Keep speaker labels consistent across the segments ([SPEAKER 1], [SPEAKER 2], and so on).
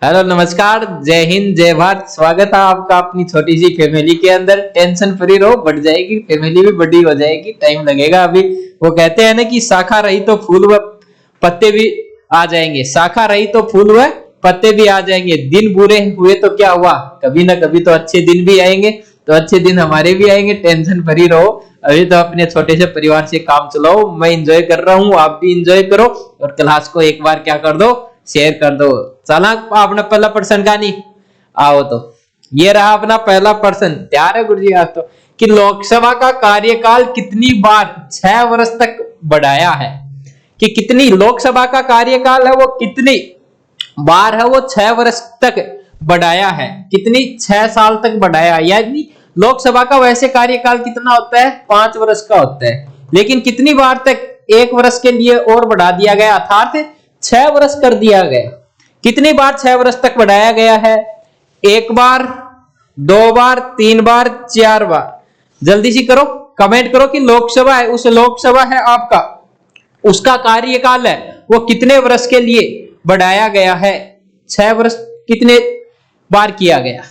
[SPEAKER 1] Hello नमस्कार, जय हिंद जय भारत। स्वागत है आपका अपनी छोटी सी फैमिली के अंदर। टेंशन फ्री रहो, बढ़ जाएगी फैमिली भी, बड़ी हो जाएगी, टाइम लगेगा अभी। वो कहते हैं ना कि शाखा रही तो फूल व पत्ते भी आ जाएंगे, शाखा रही तो फूल व पत्ते भी आ जाएंगे। दिन बुरे हुए तो क्या हुआ, कभी ना कभी तो अच्छे दिन भी आएंगे। तो अच्छे दिन हमारे भी आएंगे, टेंशन फ्री रहो। अभी तो अपने छोटे से परिवार से काम चलाओ। मैं इंजॉय कर रहा हूँ, आप भी इंजॉय करो और क्लास को एक बार क्या कर दो, शेयर कर दो। चला अपना पहला प्रश्न का नहीं आओ तो ये रहा अपना पहला प्रश्न। तैयार है गुरुजी आज तो कि लोकसभा का कार्यकाल कितनी बार 6 वर्ष तक बढ़ाया है। कि कितनी लोकसभा का कार्यकाल है वो कितनी बार है वो 6 वर्ष तक बढ़ाया है। कितनी 6 साल तक बढ़ाया। यानी लोकसभा का वैसे कार्यकाल कितना होता है, 5 वर्ष का होता है, लेकिन कितनी बार तक 1 वर्ष के लिए और बढ़ा दिया गया, अर्थात 6 वर्ष कर दिया गया। कितनी बार 6 वर्ष तक बढ़ाया गया है? 1 बार, 2 बार, 3 बार, 4 बार। जल्दी से करो, कमेंट करो कि लोकसभा है, उस लोकसभा है आपका, उसका कार्यकाल है वो कितने वर्ष के लिए बढ़ाया गया है। 6 वर्ष कितने बार किया गया?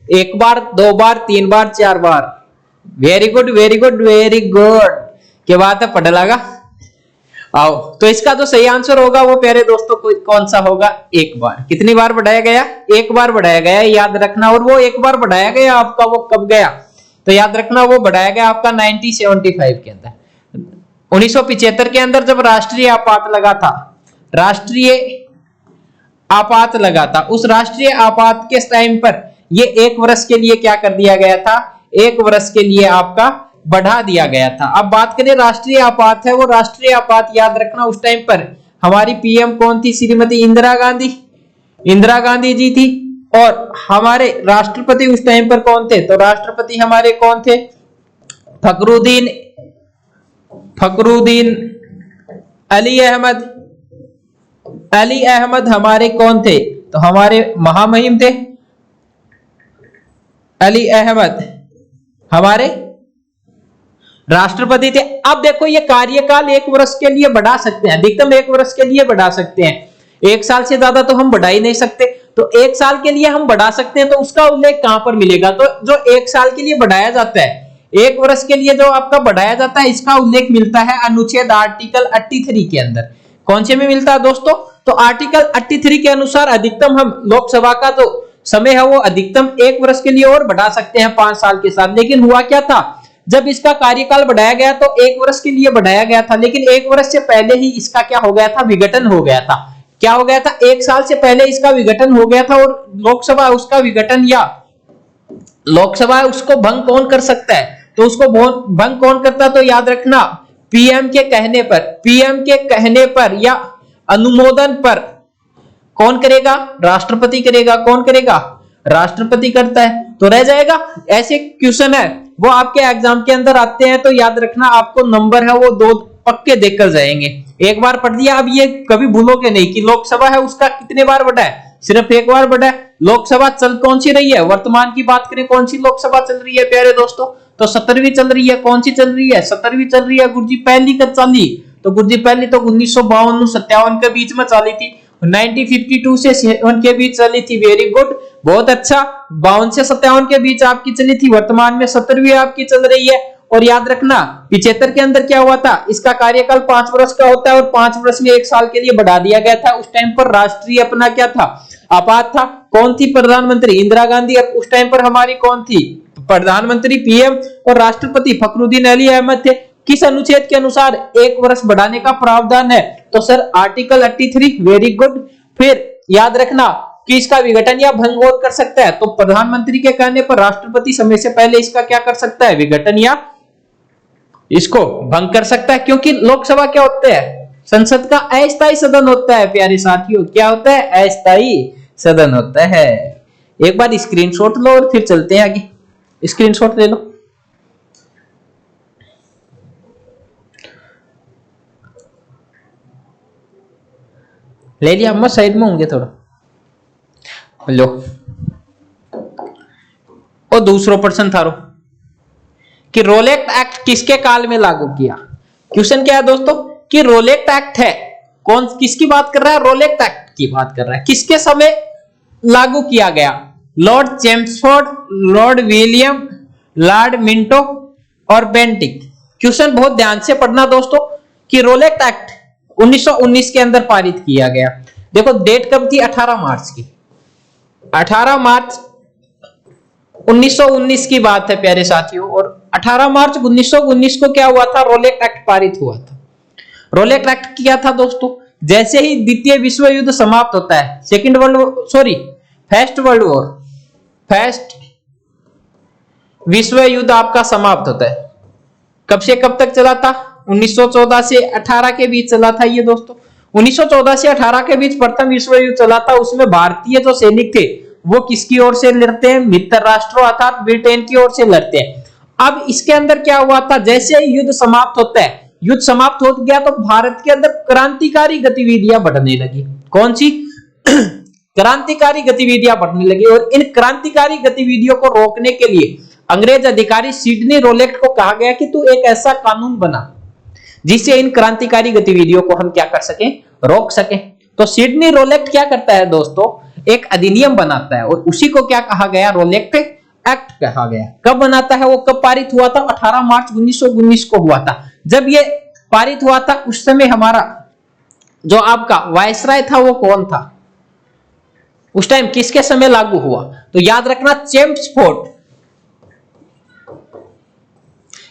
[SPEAKER 1] 1 बार, 2 बार, 3 बार, 4 बार। Very good very good very good. क्या बात है, पढ़ लगा। आओ तो इसका जो सही आंसर होगा वो प्यारे दोस्तों कौन सा होगा? 1 बार। कितनी बार बढ़ाया गया? 1 बार बढ़ाया गया, याद रखना। और वो 1 बार बढ़ाया गया आपका वो कब गया, तो याद रखना वो बढ़ाया गया आपका 1975 के अंदर, 1975 के अंदर, जब राष्ट्रीय आपात लगा था। राष्ट्रीय आपात लगा था, उस राष्ट्रीय आपात के टाइम पर ये 1 वर्ष के लिए क्या कर दिया गया था, 1 वर्ष के लिए आपका बढ़ा दिया गया था। अब बात करें राष्ट्रीय आपात है, वो राष्ट्रीय आपात याद रखना उस टाइम पर हमारी पीएम कौन थी? श्रीमती इंदिरा गांधी, इंदिरा गांधी जी थी। और हमारे राष्ट्रपति उस टाइम पर कौन थे? तो राष्ट्रपति हमारे कौन थे? फखरुद्दीन अली अहमद। अली अहमद हमारे कौन थे? तो हमारे महामहिम थे। अली अहमद हमारे राष्ट्रपति थे। अब देखो ये कार्यकाल 1 वर्ष के लिए बढ़ा सकते हैं, अधिकतम 1 वर्ष के लिए बढ़ा सकते हैं। 1 साल से ज्यादा तो हम बढ़ा ही नहीं सकते। तो 1 साल के लिए हम बढ़ा सकते हैं, तो उसका उल्लेख कहां पर मिलेगा? तो जो 1 साल के लिए बढ़ाया जाता है, 1 वर्ष के लिए जो आपका बढ़ाया जाता है, इसका उल्लेख मिलता है अनुच्छेद आर्टिकल 83 के अंदर। कौन से में मिलता है दोस्तों? तो आर्टिकल 83 के अनुसार अधिकतम हम लोकसभा का जो समय है वो अधिकतम 1 वर्ष के लिए और बढ़ा सकते हैं 5 साल के साथ। लेकिन हुआ क्या था, जब इसका कार्यकाल बढ़ाया गया तो 1 वर्ष के लिए बढ़ाया गया था, लेकिन 1 वर्ष से पहले ही इसका क्या हो गया था? विघटन हो गया था। क्या हो गया था? 1 साल से पहले इसका विघटन हो गया था। और लोकसभा उसका विघटन या लोकसभा उसको भंग कौन कर सकता है? तो उसको भंग कौन करता है? तो याद रखना पीएम के कहने पर, पीएम के कहने पर या अनुमोदन पर कौन करेगा? राष्ट्रपति करेगा। कौन करेगा? राष्ट्रपति करता है। तो रह जाएगा। ऐसे क्वेश्चन है वो आपके एग्जाम के अंदर आते हैं, तो याद रखना आपको नंबर है वो 2 पक्के देकर जाएंगे। 1 बार पढ़ दिया, अब ये कभी भूलोगे नहीं कि लोकसभा है उसका कितने बार बढ़ा है? सिर्फ 1 बार बढ़ा है। लोकसभा चल कौन सी रही है? वर्तमान की बात करें, कौन सी लोकसभा चल रही है प्यारे दोस्तों? तो 17वीं चल रही है। कौन सी चल रही है? 17वीं चल रही है। गुरुजी पहली कब चली? तो गुरुजी पहली तो 1952-57 के बीच में चली थी। 1952 से 57 के बीच चली थी। वेरी गुड, बहुत अच्छा। 52 से 57 के बीच आपकी चली थी। वर्तमान में 17वीं आपकी चल रही है। और याद रखना 75 के अंदर क्या हुआ था? इसका कार्यकाल 5 वर्ष का होता है और 5 वर्ष में 1 साल के लिए बढ़ा दिया गया था। उस टाइम पर राष्ट्रीय अपना क्या था? आपात था। कौन थी प्रधानमंत्री? इंदिरा गांधी। अब उस टाइम पर हमारी कौन थी प्रधानमंत्री? पीएम। और राष्ट्रपति फखरुद्दीन अली अहमद थे। किस अनुच्छेद के अनुसार 1 वर्ष बढ़ाने का प्रावधान है? तो सर आर्टिकल 83। Very good. फिर याद रखना कि इसका विघटन या भंग और कर सकता है, तो प्रधानमंत्री के कहने पर राष्ट्रपति समय से पहले इसका क्या कर सकता है? विघटन या इसको भंग कर सकता है। क्योंकि लोकसभा क्या होता है? संसद का अस्थायी सदन होता है प्यारे साथियों। क्या होता है? अस्थायी सदन होता है। एक बार स्क्रीनशॉट लो और फिर चलते हैं आगे। स्क्रीनशॉट ले लो। ले लिया? अम्मा साइड में होंगे थोड़ा। लो। और दूसरा प्रश्न था कि रोलेट एक्ट किसके काल में लागू किया? क्वेश्चन क्या है दोस्तों कि रोलेट एक्ट है, कौन किसकी बात कर रहा है? रोलेट एक्ट की बात कर रहा है। किसके समय लागू किया गया? Lord Chelmsford, Lord William, Lord Minto और बेंटिक। क्वेश्चन बहुत ध्यान से पढ़ना दोस्तों कि रोलेट एक्ट 1919 के अंदर पारित किया गया। देखो डेट कब थी? 18 मार्च की। 18 मार्च 1919 की बात है प्यारे साथियों। और 18 मार्च 1919 को क्या हुआ था? रोलेट एक्ट पारित हुआ था। रोलेट एक्ट किया था दोस्तों जैसे ही द्वितीय विश्व युद्ध समाप्त होता है, फर्स्ट विश्व युद्ध आपका समाप्त होता है। कब से कब तक चला था? 1914 से 18 के बीच चला था ये दोस्तों। 1914 से 18 के बीच प्रथम विश्व युद्ध चला था। उसमें भारतीय जो सैनिक थे वो किसकी ओर से लड़ते हैं? मित्र राष्ट्रों अर्थात ब्रिटेन की ओर से लड़ते हैं। अब इसके अंदर क्या हुआ था? जैसे ही युद्ध समाप्त होता है, युद्ध समाप्त हो गया तो भारत के अंदर क्रांतिकारी गतिविधियां बढ़ने लगी। कौन सी? क्रांतिकारी गतिविधियां बढ़ने लगी। और इन क्रांतिकारी गतिविधियों को रोकने के लिए अंग्रेज अधिकारी सिडनी रोलेट को कहा गया कि तू एक ऐसा कानून बना जिससे इन क्रांतिकारी गतिविधियों को हम क्या कर सकें? रोक सकें। तो सिडनी रोलेट क्या करता है दोस्तों? एक अधिनियम बनाता है और उसी को क्या कहा गया? रोलेट एक्ट कहा गया। कब बनाता है? वो कब पारित हुआ था? 18 मार्च 1919 को हुआ था। जब ये पारित हुआ था उस समय हमारा जो आपका वायसराय था वो कौन था? उस टाइम किसके समय लागू हुआ? तो याद रखना चेम्सफोर्ड।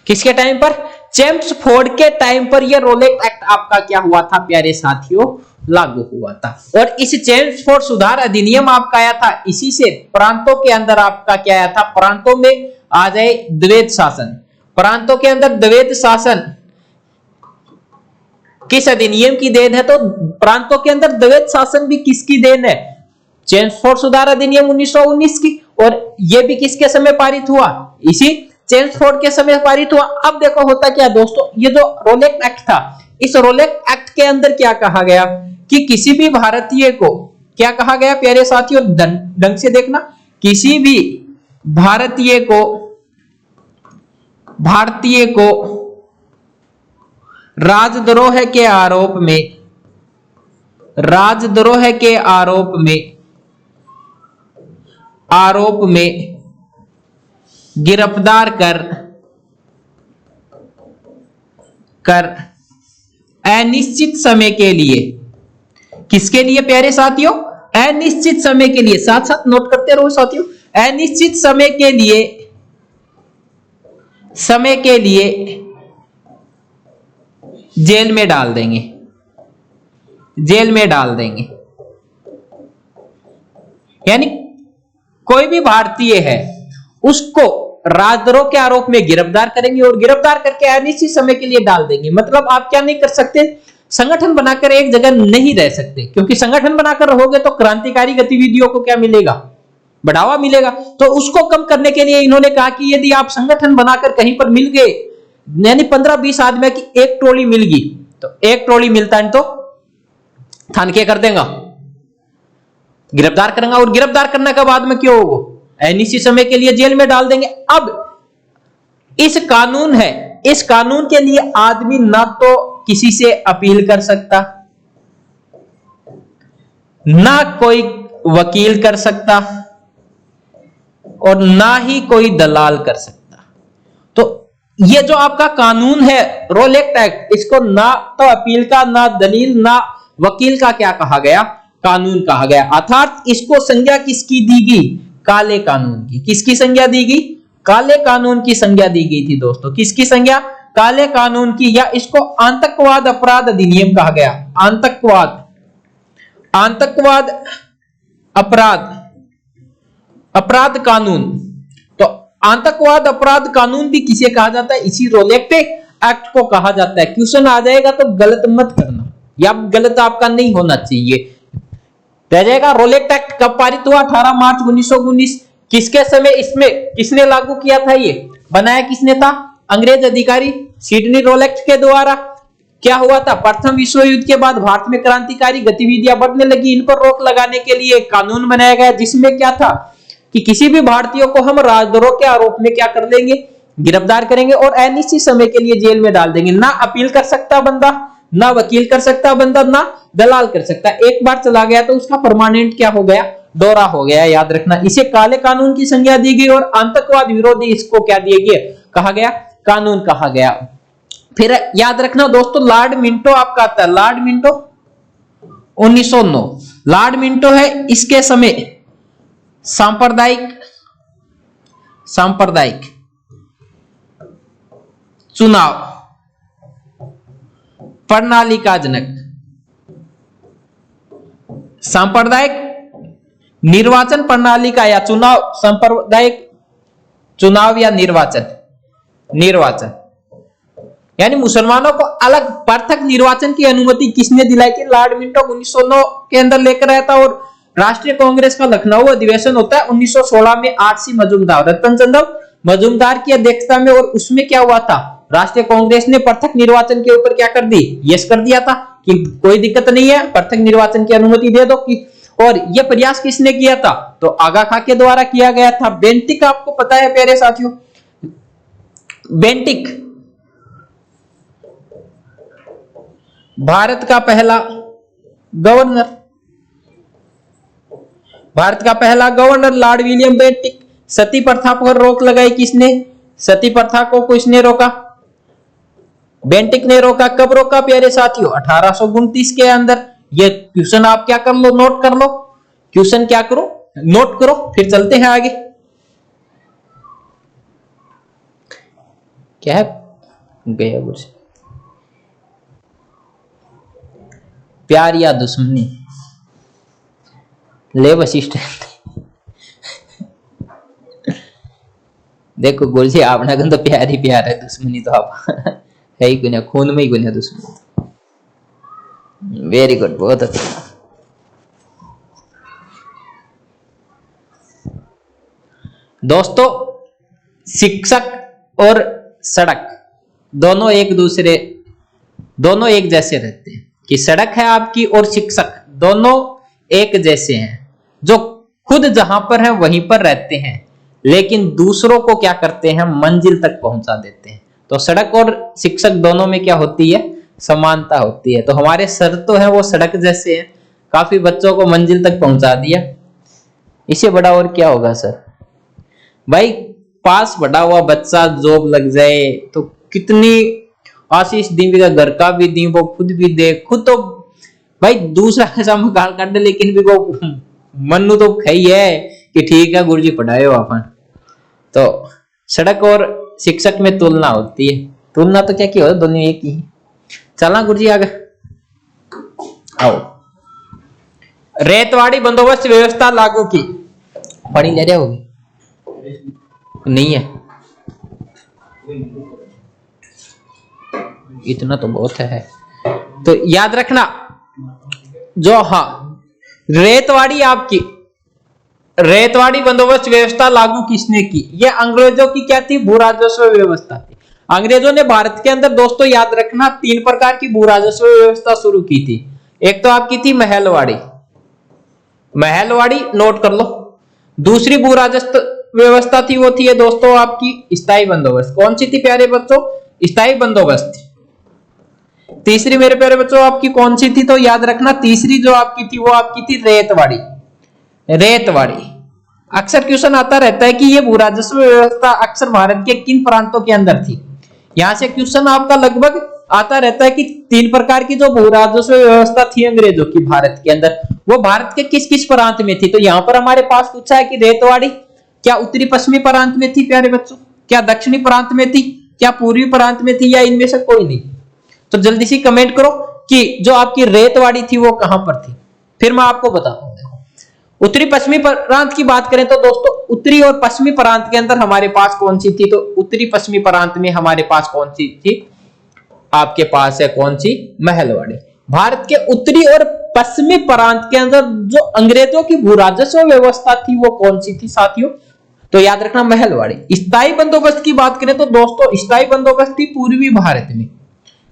[SPEAKER 1] किसके टाइम पर? चेम्सफोर्ड के टाइम पर यह रोलेट एक्ट आपका क्या हुआ था प्यारे साथियों? लागू हुआ था। और इस चेम्सफोर्ड सुधार अधिनियम आपका आया था इसी से प्रांतों के अंदर आपका क्या आया था? प्रांतों में आ जाए द्वैध शासन। प्रांतों के अंदर द्वैध शासन किस अधिनियम की देन है? तो प्रांतों के अंदर द्वैध शासन भी किसकी देन है? चेम्सफोर्ड सुधार अधिनियम 1919 की। और यह भी किसके समय पारित हुआ? इसी चेम्सफोर्ड के समय पारित हुआ। अब देखो होता क्या दोस्तों, ये जो रोलेट एक्ट था, इस रोलेट एक्ट के अंदर क्या कहा गया कि किसी भी भारतीय को क्या कहा गया प्यारे साथियों? ढंग से देखना, किसी भी भारतीय को राजद्रोह के आरोप में गिरफ्तार कर अनिश्चित समय के लिए, किसके लिए प्यारे साथियों? अनिश्चित समय के लिए, साथ साथ नोट करते रहो साथियों, अनिश्चित समय के लिए जेल में डाल देंगे। यानी कोई भी भारतीय है उसको राजद्रोह के आरोप में गिरफ्तार करेंगे और गिरफ्तार करके अनिश्चित समय के लिए डाल देंगे। मतलब आप क्या नहीं कर सकते? संगठन बनाकर एक जगह नहीं रह सकते, क्योंकि संगठन बनाकर रहोगे तो क्रांतिकारी गतिविधियों को क्या मिलेगा? बढ़ावा मिलेगा। तो उसको कम करने के लिए इन्होंने कहा कि यदि आप संगठन बनाकर कहीं पर मिल गए, यानी 15-20 आदमी की एक टोली मिल गई, तो एक टोली मिलता है तो थान के कर देगा, गिरफ्तार करेंगे। और गिरफ्तार करने के बाद में क्यों होगा? अनिश्चित समय के लिए जेल में डाल देंगे। अब इस कानून के लिए आदमी ना तो किसी से अपील कर सकता, ना कोई वकील कर सकता और ना ही कोई दलाल कर सकता। तो ये जो आपका कानून है रोलेट एक्ट, इसको ना तो अपील का, ना दलील, ना वकील का क्या कहा गया? कानून कहा गया। अर्थात इसको संज्ञा किसकी दी गई? काले कानून की। किसकी संज्ञा दी गई? काले कानून की संज्ञा दी गई थी दोस्तों। किसकी संज्ञा? काले कानून की। या इसको आतंकवाद अपराध अधिनियम कहा गया। आतंकवाद अपराध कानून। तो आतंकवाद अपराध कानून भी किसे कहा जाता है? इसी रोलेट एक्ट को कहा जाता है। क्वेश्चन आ जाएगा तो गलत मत करना, या गलत आपका नहीं होना चाहिए, रह जाएगा। रोलेट एक्ट कब पारित हुआ? 18 मार्च 1919। किसके समय इसमें किसने लागू किया था? ये बनाया किसने था? अंग्रेज अधिकारी सिडनी रोलेट के द्वारा। क्या हुआ था? प्रथम विश्व युद्ध के बाद भारत में क्रांतिकारी गतिविधियां बढ़ने लगी। इन पर रोक लगाने के लिए एक कानून बनाया गया, जिसमें क्या था कि किसी भी भारतीय को हम राजद्रोह के आरोप में क्या कर लेंगे? गिरफ्तार करेंगे और अनिश्चित समय के लिए जेल में डाल देंगे। ना अपील कर सकता बंदा, ना वकील कर सकता बंदा, ना दलाल कर सकता। एक बार चला गया तो उसका परमानेंट क्या हो गया? दोहरा हो गया, याद रखना। इसे काले कानून की संज्ञा दी गई और आतंकवाद विरोधी इसको क्या दिया गया, कहा गया, कानून कहा गया। फिर याद रखना दोस्तों, लॉर्ड मिंटो आपका आता है, लॉर्ड मिंटो 1909। लॉर्ड मिंटो है, इसके समय सांप्रदायिक चुनाव प्रणाली का जनक, सांप्रदायिक निर्वाचन प्रणाली का, या चुनाव, सांप्रदायिक चुनाव या निर्वाचन यानी मुसलमानों को अलग पृथक निर्वाचन की अनुमति किसने दिलाई थी, लॉर्ड मिंटो 1909 के अंदर लेकर आया था। और राष्ट्रीय कांग्रेस का लखनऊ अधिवेशन होता है 1916 में, आरसी मजूमदार, रतन चंद्र मजूमदार की अध्यक्षता में। और उसमें क्या हुआ था, राष्ट्रीय कांग्रेस ने पृथक निर्वाचन के ऊपर क्या कर दी, यस कर दिया था कि कोई दिक्कत नहीं है, पृथक निर्वाचन की अनुमति दे दो कि। और यह प्रयास किसने किया था, तो आगा खां के द्वारा किया गया था। बेंटिक आपको पता है प्यारे साथियों, बेंटिक भारत का पहला गवर्नर लॉर्ड विलियम बेंटिक। सती प्रथा पर रोक लगाई किसने, सती प्रथा को किसने रोका, बेंटिक ने रोका। कब रोका प्यारे साथियों, 1829 के अंदर। ये क्वेश्चन आप क्या कर लो, नोट कर लो, क्वेश्चन क्या करो, नोट करो। फिर चलते हैं आगे। क्या है, गया कुछ, प्यार या दुश्मनी, ले वशिष्ठ। देखो गुरुजी, आपने तो प्यार ही प्यार है, दुश्मनी तो आप है ही गुना, खून में ही गुना दुश्मनी। वेरी गुड, बहुत अच्छा। दोस्तों, शिक्षक और सड़क दोनों एक जैसे रहते हैं, कि सड़क है आपकी और शिक्षक दोनों एक जैसे हैं, जो खुद जहां पर है वहीं पर रहते हैं, लेकिन दूसरों को क्या करते हैं, मंजिल तक पहुंचा देते हैं। तो सड़क और शिक्षक दोनों में क्या होती है, समानता होती है। तो हमारे सर तो है वो सड़क जैसे हैं, काफी बच्चों को मंजिल तक पहुंचा दिया, इससे बड़ा और क्या होगा सर। भाई पास बढ़ा हुआ बच्चा जॉब लग जाए तो कितनी आशीष दी, घर का भी दी, वो खुद भी दे, खुद तो भाई दूसरा ऐसा मकान काट दे, लेकिन भी वो मनु तो खई है कि ठीक है गुरुजी पढ़ाए हो अपन। तो सड़क और शिक्षक में तुलना होती है, तुलना तो क्या की हो, दोनों एक ही। चलना गुरुजी आगे आओ। रेतवाड़ी बंदोबस्त व्यवस्था लागू की, पढ़ी जा रहा होगी नहीं है, इतना तो बहुत है। तो याद रखना जो, हाँ, रेतवाड़ी बंदोबस्त व्यवस्था लागू किसने की, यह अंग्रेजों की क्या थी, भू राजस्व व्यवस्था थी। अंग्रेजों ने भारत के अंदर दोस्तों याद रखना 3 प्रकार की भू राजस्व व्यवस्था शुरू की थी। एक तो आपकी थी महलवाड़ी, नोट कर लो। दूसरी भू राजस्व व्यवस्था थी, वो थी दोस्तों आपकी स्थायी बंदोबस्त। कौन सी थी प्यारे बच्चों, स्थायी बंदोबस्त। तीसरी मेरे प्यारे बच्चों आपकी कौन सी थी, तो याद रखना तीसरी जो आपकी थी वो आपकी थी रेतवाड़ी। अक्सर क्वेश्चन आता रहता है कि ये भू राजस्व व्यवस्था अक्सर भारत के किन प्रांतों के अंदर थी। यहां से क्वेश्चन आपका लगभग आता रहता है कि 3 प्रकार की जो भू राजस्व व्यवस्था थी अंग्रेजों की भारत के अंदर, वो भारत के किस किस प्रांत में थी। तो यहां पर हमारे पास पूछा है कि रेतवाड़ी क्या उत्तरी पश्चिमी प्रांत में थी प्यारे बच्चों, क्या दक्षिणी प्रांत में थी, क्या पूर्वी प्रांत में थी, या इनमें से कोई नहीं। तो जल्दी से कमेंट करो कि जो आपकी रेतवाड़ी थी वो कहां पर थी, फिर मैं आपको बताता हूं। देखो उत्तरी पश्चिमी प्रांत की बात करें तो दोस्तों उत्तरी और पश्चिमी प्रांत के अंदर हमारे पास कौन सी थी, तो उत्तरी पश्चिमी प्रांत में हमारे पास कौन सी थी, आपके पास है कौन सी, महलवाड़ी। भारत के उत्तरी और पश्चिमी प्रांत के अंदर जो अंग्रेजों की भू राजस्व व्यवस्था थी वो कौन सी थी साथियों, तो याद रखना महलवाड़ी। स्थायी बंदोबस्त की बात करें तो दोस्तों स्थायी बंदोबस्त थी पूर्वी भारत में।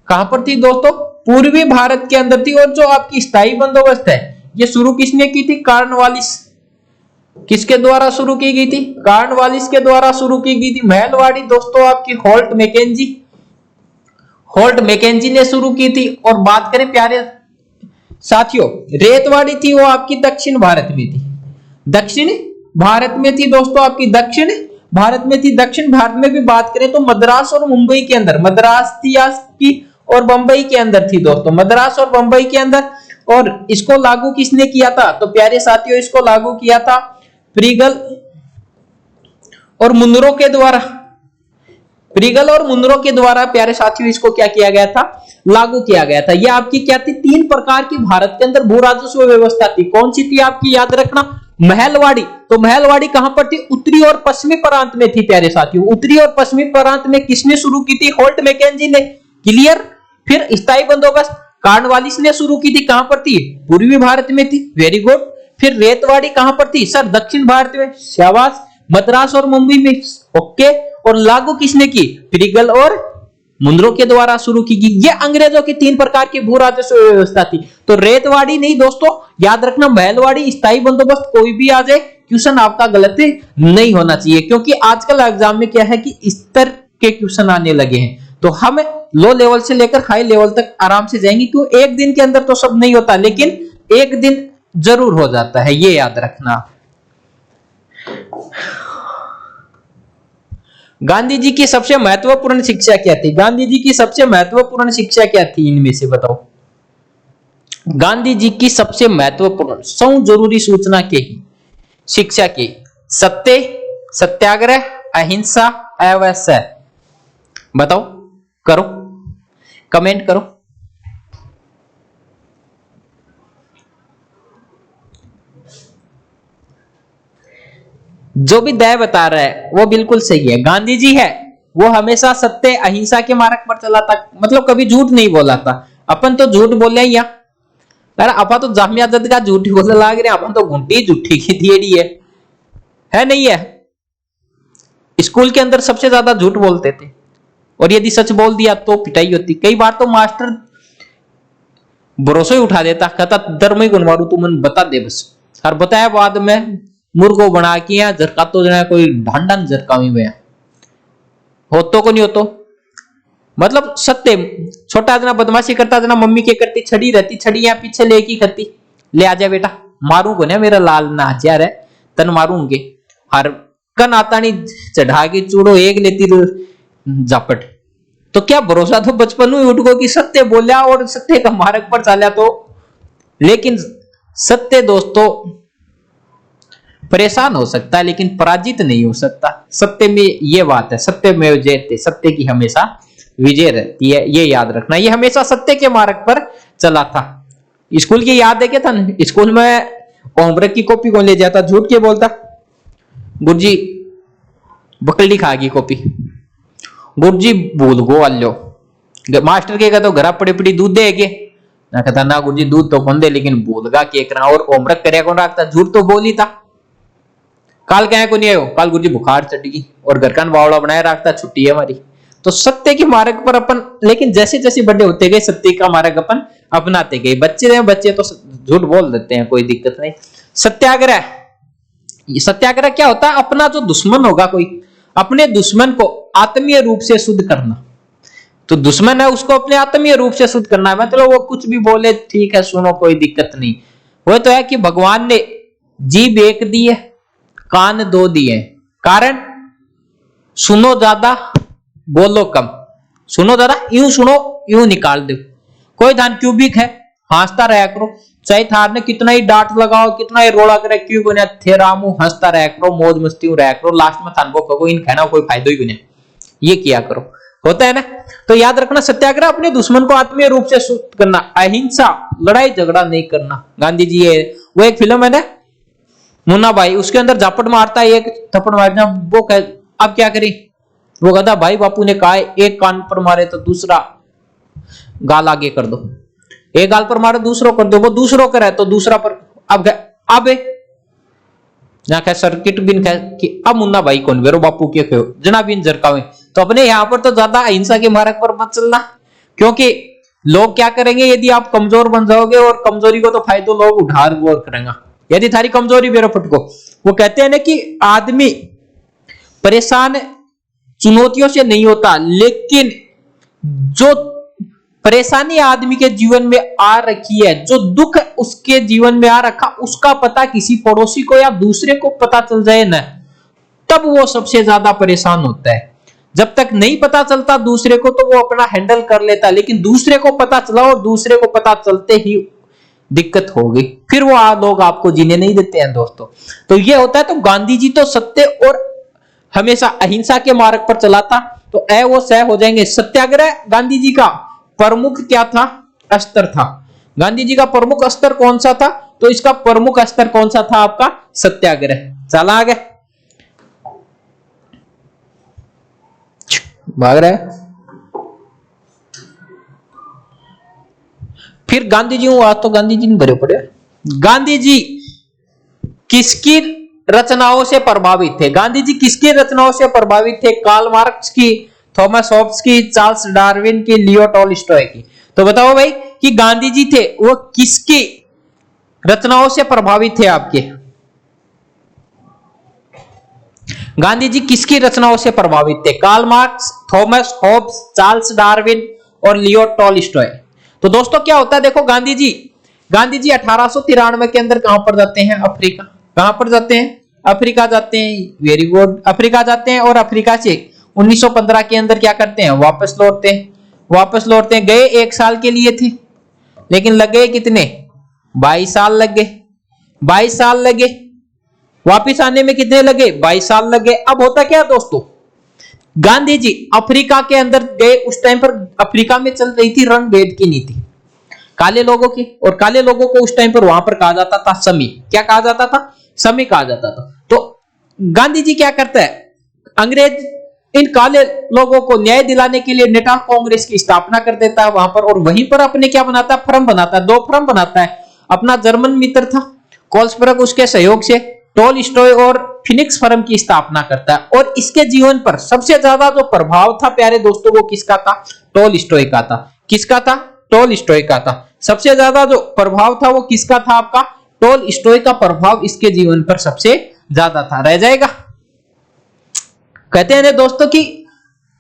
[SPEAKER 1] कहां पर थी दोस्तों, पूर्वी भारत के अंदर थी। और जो आपकी स्थायी बंदोबस्त है ये शुरू किसने की थी, कॉर्नवालिस। किसके द्वारा शुरू की गई थी, कॉर्नवालिस के द्वारा शुरू की गई थी। महलवाड़ी दोस्तों आपकी होल्ट मैकेंजी ने शुरू की थी। और बात करें प्यारे साथियों रेतवाड़ी थी वो आपकी दक्षिण भारत में थी। दक्षिण भारत में थी दोस्तों आपकी, दक्षिण भारत में थी। दक्षिण भारत में भी बात करें तो मद्रास और मुंबई के अंदर, मद्रास थी आपकी और बंबई के अंदर थी दोस्तों, मद्रास और बंबई के अंदर। और इसको लागू किसने किया था? तो प्यारे साथियों इसको लागू किया था प्रिगल और मुनरो के द्वारा। प्रिगल और मुनरो के द्वारा प्यारे साथियों इसको क्या किया गया था? लागू किया गया था। यह आपकी क्या थी? 3 प्रकार की भारत के अंदर भू राजस्व व्यवस्था थी। कौन सी थी आपकी? याद रखना, महलवाड़ी। तो महलवाड़ी कहां पर थी? उत्तरी और पश्चिमी प्रांत में थी प्यारे साथियों। उत्तरी और पश्चिमी प्रांत में किसने शुरू की थी? होल्ट मैकेंजी ने। क्लियर। फिर स्थायी बंदोबस्त कार्नवालिस ने शुरू की थी। कहां पर थी? पूर्वी भारत में थी। Very good. फिर रेतवाड़ी कहां पर थी? सर दक्षिण भारत में। शाबाश। मद्रास और मुंबई में। ओके। और लागू किसने की? प्रिगल और मुनरो के द्वारा शुरू की गई। ये अंग्रेजों की 3 प्रकार की भू राजस्व व्यवस्था थी। तो रेतवाड़ी नहीं दोस्तों, याद रखना महलवाड़ी, स्थायी बंदोबस्त, कोई भी आ जाए क्वेश्चन आपका गलत नहीं होना चाहिए, क्योंकि आजकल एग्जाम में क्या है कि इस तरह के क्वेश्चन आने लगे हैं। तो हम लो लेवल से लेकर हाई लेवल तक आराम से जाएंगे, क्यों एक दिन के अंदर तो सब नहीं होता, लेकिन एक दिन जरूर हो जाता है, ये याद रखना। गांधी जी की सबसे महत्वपूर्ण शिक्षा क्या थी? गांधी जी की सबसे महत्वपूर्ण शिक्षा क्या थी? इनमें से बताओ। गांधी जी की सबसे महत्वपूर्ण 100 जरूरी सूचना की शिक्षा की। सत्य, सत्याग्रह, अहिंसा, अवश्य। बताओ, करो, कमेंट करो। जो भी दया बता रहा है वो बिल्कुल सही है। गांधी जी है वो हमेशा सत्य अहिंसा के मार्ग पर चला था, मतलब कभी झूठ नहीं बोला था। अपन तो झूठ बोले या अरे अपन तो जामिया जद का झूठ बोलने लग रहे, अपन तो घुंटी झूठी की थियरी है नहीं है। स्कूल के अंदर सबसे ज्यादा झूठ बोलते थे, और यदि सच बोल दिया तो पिटाई होती। कई बार तो मास्टर भरोसा ही उठा देता, कहता दर में गुण मारू, तू मन बता दे बस। और बताया बाद में मुर्गो बना के या झरका तो जना कोई ढांडन झरका में गया हो तो नहीं हो तो, मतलब सत्य। छोटा जना बदमाशी करता जना मम्मी के करती, छड़ी रहती, छड़ी यहाँ पीछे लेके करती, ले आ जा बेटा मारू को ना, मेरा लाल ना हथियार है, तन मारूंगे। हर कन आता नहीं चढ़ा के चूड़ो एक लेती जापट। तो क्या भरोसा तो बचपन में उठ को कि सत्य बोलिया और सत्य का मार्ग पर चालिया तो। लेकिन सत्य दोस्तों परेशान हो सकता है लेकिन पराजित नहीं हो सकता। सत्य में ये बात है, सत्य में जयते, सत्य की हमेशा विजय रहती है, ये याद रखना। ये हमेशा सत्य के मार्ग पर चला था। स्कूल की याद है क्या था? स्कूल में होमवर्क की कॉपी कौन ले जाता? झूठ के बोलता, गुरुजी बकली खागी कॉपी, गुरुजी भूल गो वालो। मास्टर के कहता घरा पड़ी पड़ी दूध दे के ना, कहता ना गुरुजी दूध तो कौन दे, लेकिन भूल गा के रहा और होमवर्क करे कौन रखता? झूठ तो बोल ही था। काल क्या को नहीं आयो, काल गुरुजी बुखार चढ़ गई और घर का बावड़ा बनाए रखता, छुट्टी है हमारी। तो सत्य के मार्ग पर अपन, लेकिन जैसे जैसे बड़े होते गए सत्य का मार्ग अपन अपनाते गए। बच्चे तो झूठ बोल देते हैं, कोई दिक्कत नहीं। सत्याग्रह, सत्याग्रह क्या होता है? अपना जो दुश्मन होगा कोई, अपने दुश्मन को आत्मीय रूप से शुद्ध करना। तो दुश्मन है उसको अपने आत्मीय रूप से शुद्ध करना है, मतलब वो कुछ भी बोले ठीक है सुनो कोई दिक्कत नहीं। वो तो है कि भगवान ने जीभ एक दी है, कान 2 दिए, कारण सुनो ज्यादा बोलो कम। सुनो ज्यादा, यूं सुनो यूं निकाल दो। कोई धान क्यूबिक है, हंसता रहा करो, चाहे थार ने कितना ही डांट लगाओ, कितना ही रोड़ा करे, क्यों बने थे रामू, हंसता रहा करो, मौज मस्ती रहा करो, लास्ट में थान को इन कहना कोई फायदा ही बने, ये किया करो। होता है ना। तो याद रखना, सत्याग्रह अपने दुश्मन को आत्मीय रूप से शुद्ध करना, अहिंसा लड़ाई झगड़ा नहीं करना। गांधी जी है वो एक फिल्म है ना मुन्ना भाई, उसके अंदर झापट मारता है, एक थप्पड़ मारना, वो कह अब क्या करें, वो कहता भाई बापू ने कहा एक कान पर मारे तो दूसरा गाल आगे कर दो, एक गाल पर मारे दूसरों कर दो, वो दूसरों करे तो दूसरा पर। अब ना कह सर्किट बिन कह कि अब मुन्ना भाई कौन वेरो बापू के कहो जना बिन जरकावे। तो अपने यहाँ पर तो ज्यादा अहिंसा के मार्ग पर मत चलना, क्योंकि लोग क्या करेंगे यदि आप कमजोर बन जाओगे, और कमजोरी को तो फायदा लोग उधार बोल करेंगे। यदि थारी कमजोरी बेरो फटको, वो कहते हैं ना कि आदमी परेशान चुनौतियों से नहीं होता, लेकिन जो परेशानी आदमी के जीवन में आ रखी है, जो दुख उसके जीवन में आ रखा, उसका पता किसी पड़ोसी को या दूसरे को पता चल जाए ना, तब वो सबसे ज्यादा परेशान होता है। जब तक नहीं पता चलता दूसरे को तो वो अपना हैंडल कर लेता है, लेकिन दूसरे को पता चला और दूसरे को पता चलते ही दिक्कत होगी, फिर वो लोग आपको जीने नहीं देते हैं दोस्तों। तो ये होता है। तो गांधी जी तो सत्य और हमेशा अहिंसा के मार्ग पर चला था, तो ए वो सह हो जाएंगे। सत्याग्रह गांधी जी का प्रमुख क्या था? अस्त्र था। गांधी जी का प्रमुख अस्त्र कौन सा था? तो इसका प्रमुख अस्त्र कौन सा था? आपका सत्याग्रह। चला आगे, भाग रहा है। फिर गांधी जी आज तो गांधी जी ने भरे पड़े। गांधी जी किसकी रचनाओं से प्रभावित थे? गांधी जी किसकी रचनाओं से प्रभावित थे? कार्ल मार्क्स की, थॉमस हॉब्स की, चार्ल्स डार्विन की, लियो टॉलस्टॉय की। तो बताओ भाई कि गांधी जी थे वो किसकी रचनाओं से प्रभावित थे? आपके गांधी जी किसकी रचनाओं से प्रभावित थे? Karl Marx, Thomas Hobbes, Charles Darwin और लियो टॉलस्टॉय। तो दोस्तों क्या होता है, देखो गांधी जी 1893 के अंदर कहां पर जाते हैं? अफ्रीका। कहां पर जाते हैं? अफ्रीका जाते हैं। वेरी गुड, अफ्रीका जाते हैं और अफ्रीका से 1915 के अंदर क्या करते हैं? वापस लौटते हैं। वापस लौटते हैं, गए 1 साल के लिए थे, लेकिन लग गए कितने? 22 साल लग गए। 22 साल लगे, वापिस आने में कितने लगे? 22 साल लगे। अब होता क्या दोस्तों, गांधी जी अफ्रीका के अंदर गए, उस टाइम पर अफ्रीका में चल रही थी रंग भेद की नीति काले लोगों की, और काले लोगों को उस टाइम पर वहां पर कहा जाता था समी। क्या कहा जाता था? समी कहा जाता था। तो गांधी जी क्या करता है, अंग्रेज इन काले लोगों को न्याय दिलाने के लिए नेशनल कांग्रेस की स्थापना कर देता है वहां पर, और वहीं पर अपने क्या बनाता है? फर्म बनाता है। 2 फर्म बनाता है। अपना जर्मन मित्र था कोल्सबर्ग, उसके सहयोग से टॉलस्टॉय और फिनिक्स फर्म की स्थापना करता है। और इसके जीवन पर सबसे ज्यादा जो प्रभाव था प्यारे दोस्तों वो किसका था? टॉलस्टॉय का था। किसका था? टॉलस्टॉय का था। सबसे ज्यादा जो प्रभाव था वो किसका था? आपका टॉलस्टॉय का प्रभाव इसके जीवन पर सबसे ज्यादा था। रह जाएगा। कहते हैं दोस्तों कि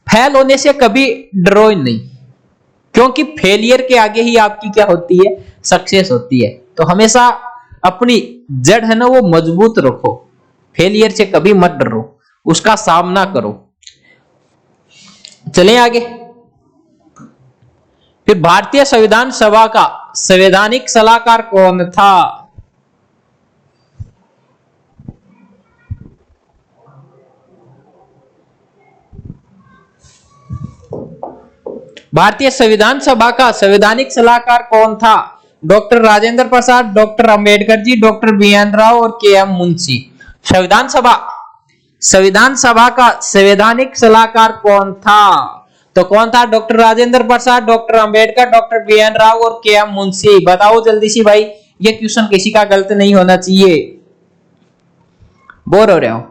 [SPEAKER 1] फेल होने से कभी डरो नहीं, क्योंकि फेलियर के आगे ही आपकी क्या होती है? सक्सेस होती है। तो हमेशा अपनी जड़ है ना वो मजबूत रखो, फेलियर से कभी मत डरो, उसका सामना करो। चलें आगे। फिर भारतीय संविधान सभा का संवैधानिक सलाहकार कौन था? भारतीय संविधान सभा का संवैधानिक सलाहकार कौन था? Doctor Rajendra Prasad, doctor Ambedkar ji, doctor B N. Rau और के.एम. मुंशी। संविधान सभा का संवैधानिक सलाहकार कौन था? तो कौन था? Doctor Rajendra Prasad, doctor Ambedkar, doctor B N. Rau और के.एम. मुंशी। बताओ जल्दी सी भाई, ये क्वेश्चन किसी का गलत नहीं होना चाहिए। बोर हो रहे हो?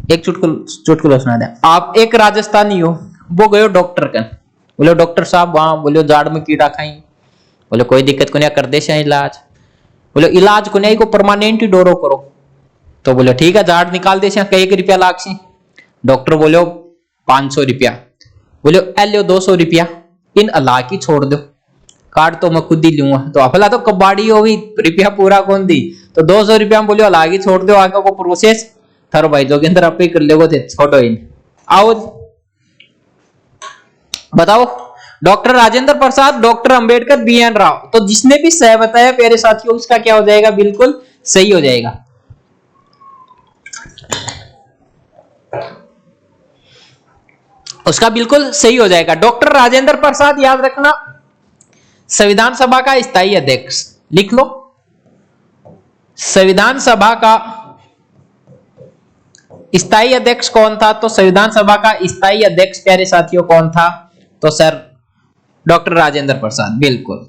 [SPEAKER 1] एक चुटकुला सुना दे। आप एक राजस्थानी हो, वो गयो डॉक्टर का, बोले डॉक्टर साहब वहां, बोले जाड़ में कीड़ा खाई, बोले कोई दिक्कत को नहीं, कर दे इलाज। बोले इलाज को नहीं, को परमानेंट ही डोरो करो। तो बोले ठीक है, जाड़ निकाल दे, कई रुपया लाग से। डॉक्टर बोलो 500 रुपया। बोले एलो 200 रुपया, इन अल्लाह की छोड़ दो, कार्ड तो मैं खुद ही लूंगा। तो अफला तो कबाड़ी हो गई, रुपया पूरा कौन दी? तो 200 रुपया बोलो अल्लाह की छोड़ दो, आगे को प्रोसेस थारो भाई जो के अंदर आप ही कर लेगो थे, छोड़ो इन। आओ बताओ, doctor Rajendra Prasad, doctor Ambedkar, BN. Rao. तो जिसने भी सह बताया प्यारे साथियों, उसका क्या हो जाएगा? बिल्कुल सही हो जाएगा। उसका बिल्कुल सही हो जाएगा। डॉक्टर राजेंद्र प्रसाद, याद रखना, संविधान सभा का स्थायी अध्यक्ष। लिख लो, संविधान सभा का स्थायी अध्यक्ष कौन था? तो संविधान सभा का स्थायी अध्यक्ष प्यारे साथियों कौन था? तो सर डॉक्टर राजेंद्र प्रसाद। बिल्कुल।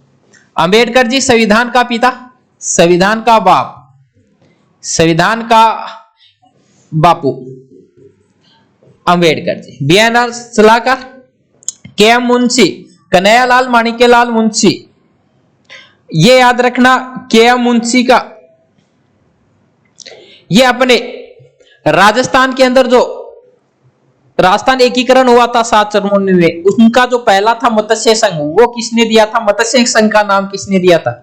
[SPEAKER 1] अंबेडकर जी संविधान का पिता, संविधान का बाप, संविधान का बापू अंबेडकर जी। बी.एन. सलाहकार के.एम. मुंशी, कन्हैयालाल माणिक्यलाल मुंशी। ये याद रखना, के.एम. मुंशी का ये अपने राजस्थान के अंदर जो राजस्थान एकीकरण हुआ था 794 में, उनका जो पहला था मत्स्य संघ, वो किसने दिया था? मत्स्य संघ का नाम किसने दिया था?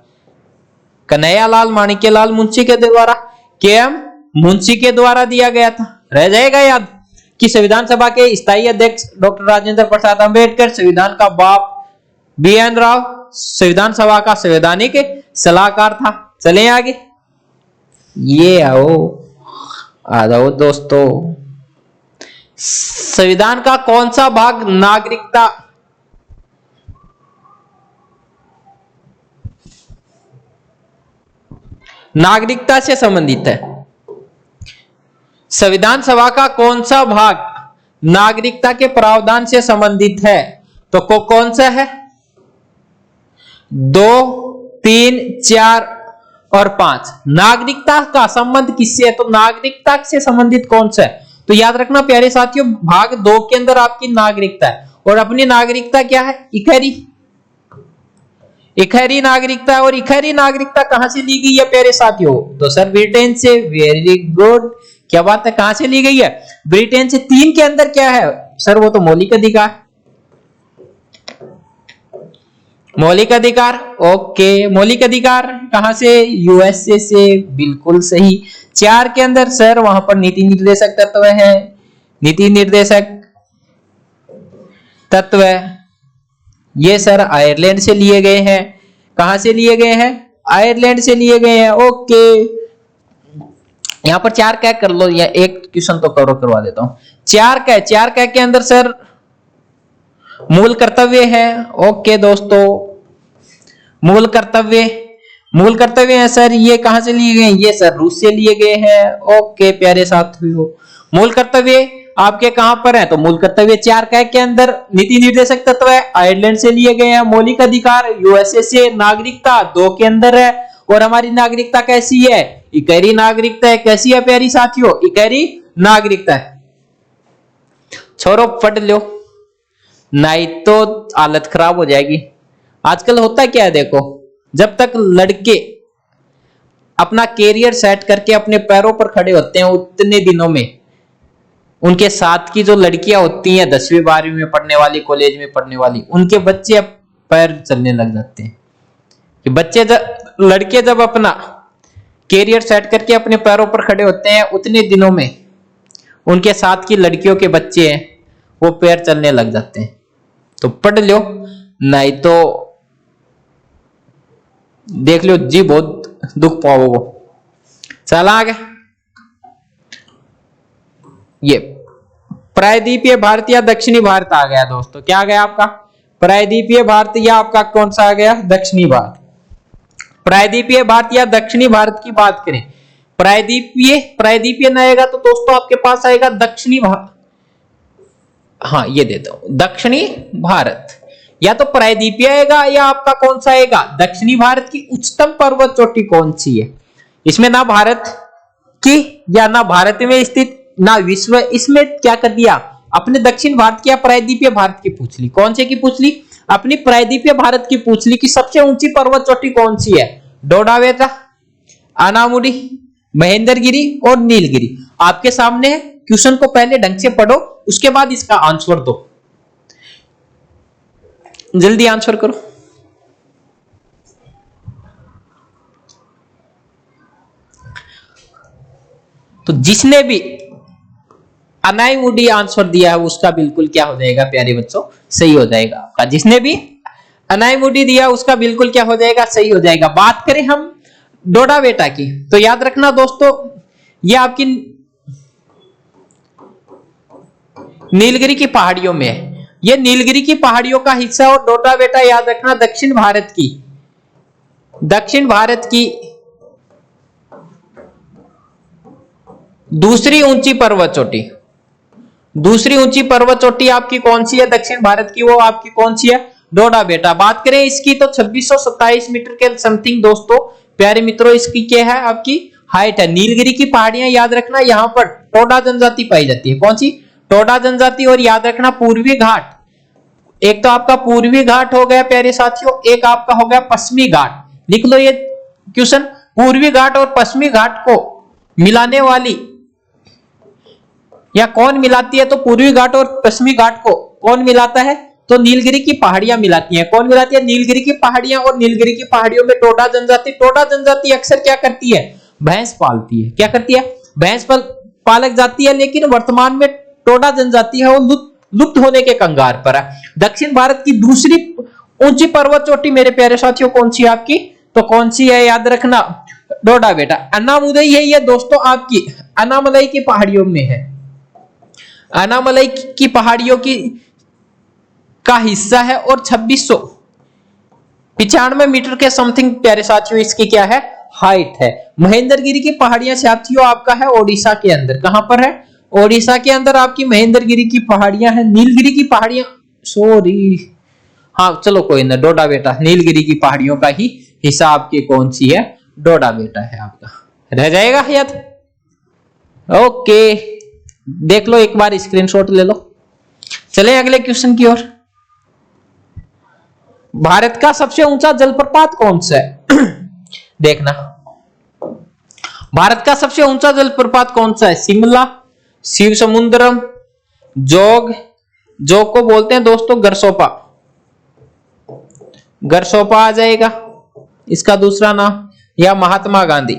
[SPEAKER 1] कन्हैयालाल माणिक्यलाल मुंशी के द्वारा, के.एम. मुंशी के द्वारा दिया गया था। रह जाएगा याद कि संविधान सभा के स्थायी अध्यक्ष डॉक्टर राजेंद्र प्रसाद अंबेडकर, संविधान का बाप बी.एन. राव संविधान सभा का संवैधानिक सलाहकार था। चलें आगे, ये आओ, आ जाओ दोस्तों। संविधान का कौन सा भाग नागरिकता से संबंधित है? संविधान सभा का कौन सा भाग नागरिकता के प्रावधान से संबंधित है? तो कौन सा है? 2, 3, 4 और 5। नागरिकता का संबंध किससे है? तो नागरिकता से संबंधित कौन सा है? तो याद रखना प्यारे साथियों, भाग 2 के अंदर आपकी नागरिकता है, और अपनी नागरिकता क्या है? इखहरी नागरिकता। और इखहरी नागरिकता कहां से ली गई है प्यारे साथियों? तो सर ब्रिटेन से। वेरी गुड, क्या बात है, कहां से ली गई है? ब्रिटेन से। 3 के अंदर क्या है सर? वो तो मौलिक अधिकार। मौलिक अधिकार, ओके, मौलिक अधिकार कहां से? यूएसए से, बिल्कुल सही। 4 के अंदर सर वहां पर नीति निर्देशक तत्व है। नीति निर्देशक तत्व ये सर आयरलैंड से लिए गए हैं। कहां से लिए गए हैं? आयरलैंड से लिए गए हैं। ओके, यहां पर 4 क्या कर लो, या एक क्वेश्चन तो करवा देता हूं। 4 क्या के अंदर सर मूल कर्तव्य है। ओके दोस्तों, मूल कर्तव्य है सर, ये कहां से लिए गए? ये सर रूस से लिए गए हैं। ओके प्यारे साथियों, मूल कर्तव्य आपके कहां पर है? तो मूल कर्तव्य 4 के अंदर नीति निर्देशक तत्व है, आयरलैंड से लिए गए हैं। मौलिक अधिकार यूएसए से। नागरिकता 2 के अंदर है, और हमारी नागरिकता कैसी है? इकहरी नागरिकता है। कैसी है प्यारी साथियों? इकहरी नागरिकता है। छोरो पढ़ लो, नहीं तो हालत खराब हो जाएगी। आजकल होता क्या है देखो, जब तक लड़के अपना कैरियर सेट करके अपने पैरों पर खड़े होते हैं, उतने दिनों में उनके साथ की जो लड़कियां होती हैं 10वीं 12वीं में पढ़ने वाली, कॉलेज में पढ़ने वाली, उनके बच्चे अब पैर चलने लग जाते हैं। कि लड़के जब अपना कैरियर सेट करके अपने पैरों पर खड़े होते हैं, उतने दिनों में उनके साथ की लड़कियों के बच्चे हैं वो पैर चलने लग जाते हैं। तो पढ़ लो, नहीं तो देख लो जी बहुत दुख पाओगे। चला आगे, ये प्रायद्वीपीय भारत या दक्षिणी भारत आ गया दोस्तों। क्या आ गया आपका? प्रायद्वीपीय भारत, या आपका कौन सा आ गया? दक्षिणी भारत। प्रायद्वीपीय भारत या दक्षिणी भारत की बात करें, प्रायद्वीपीय न आएगा तो दोस्तों आपके पास आएगा दक्षिणी भारत। हाँ ये देता हूं, दक्षिणी भारत। या तो प्रायद्वीपीय आएगा, या आपका कौन सा आएगा? दक्षिणी भारत की उच्चतम पर्वत चोटी कौन सी है? इसमें ना भारत की, या ना भारत में स्थित, ना विश्व। इसमें क्या कर दिया? अपने दक्षिण भारत की या प्रायद्वीपीय भारत की पूछ ली। कौन से की पूछ ली? अपनी प्रायद्वीपीय भारत की पूछ ली कि सबसे ऊंची पर्वत चोटी कौन सी है? डोडावेटा, अनामुडी, महेंद्रगिरी और नीलगिरी। आपके सामने है, क्वेश्चन को पहले ढंग से पढ़ो, उसके बाद इसका आंसर दो। जल्दी आंसर करो। तो जिसने भी अनाईमुडी आंसर दिया है उसका बिल्कुल क्या हो जाएगा प्यारे बच्चों? सही हो जाएगा आपका। जिसने भी अनाईमुडी दिया उसका बिल्कुल क्या हो जाएगा? सही हो जाएगा। बात करें हम डोडावेटा की, तो याद रखना दोस्तों, ये आपकी नीलगिरी की पहाड़ियों में है। ये नीलगिरी की पहाड़ियों का हिस्सा, और डोडावेटा याद रखना दक्षिण भारत की दूसरी ऊंची पर्वत चोटी। दूसरी ऊंची पर्वत चोटी आपकी कौन सी है दक्षिण भारत की? वो आपकी कौन सी है? डोडावेटा। बात करें इसकी तो 2627 मीटर के समथिंग दोस्तों प्यारे मित्रों इसकी क्या है? आपकी हाइट है। नीलगिरी की पहाड़ियां याद रखना, यहां पर टोडा जनजाति पाई जाती है। कौन सी? टोडा जनजाति। और याद रखना पूर्वी घाट, एक तो आपका पूर्वी घाट हो गया प्यारे साथियों, एक आपका हो गया पश्चिमी घाट। लिख लो ये क्वेश्चन, पूर्वी घाट और पश्चिमी घाट को मिलाने वाली या कौन मिलाती है? तो पूर्वी घाट और पश्चिमी घाट को कौन मिलाता है? तो नीलगिरी की पहाड़ियां मिलाती हैं। कौन मिलाती है? नीलगिरी की पहाड़ियां। और नीलगिरी की पहाड़ियों में टोडा जनजाति, टोडा जनजाति अक्सर क्या करती है? भैंस पालती है। क्या करती है? भैंस पालक जाती है। लेकिन वर्तमान में टोडा जनजाति है वो लुप्त होने के कंगार पर है। दक्षिण भारत की दूसरी ऊंची पर्वत चोटी मेरे प्यारे साथियों कौन सी है आपकी? तो कौन सी है? याद रखना, डोडा बेटा। अन्नामुदई है ये दोस्तों आपकी अन्नामलई की पहाड़ियों में है। अन्नामलई की पहाड़ियों की का हिस्सा है और 2695 मीटर के समथिंग प्यारे साथियों इसकी क्या है? हाइट है। महेंद्रगिरी की पहाड़ियां साथियों आपका है ओडिशा के अंदर। कहां पर है? ओडिशा के अंदर आपकी महेंद्रगिरी की पहाड़ियां हैं। नीलगिरी की पहाड़ियां, सॉरी, हाँ चलो कोई ना, डोडा बेटा नीलगिरी की पहाड़ियों का ही हिस्सा आपकी कौन सी है? डोडा बेटा है आपका। रह जाएगा याद? ओके, देख लो एक बार, स्क्रीनशॉट ले लो। चले अगले क्वेश्चन की ओर। भारत का सबसे ऊंचा जलप्रपात कौन सा है? देखना, भारत का सबसे ऊंचा जलप्रपात कौन सा है? शिमला, शिव समुद्रम, जोग, जोग को बोलते हैं दोस्तों गरसोपा, गरसोपा आ जाएगा इसका दूसरा नाम, या महात्मा गांधी।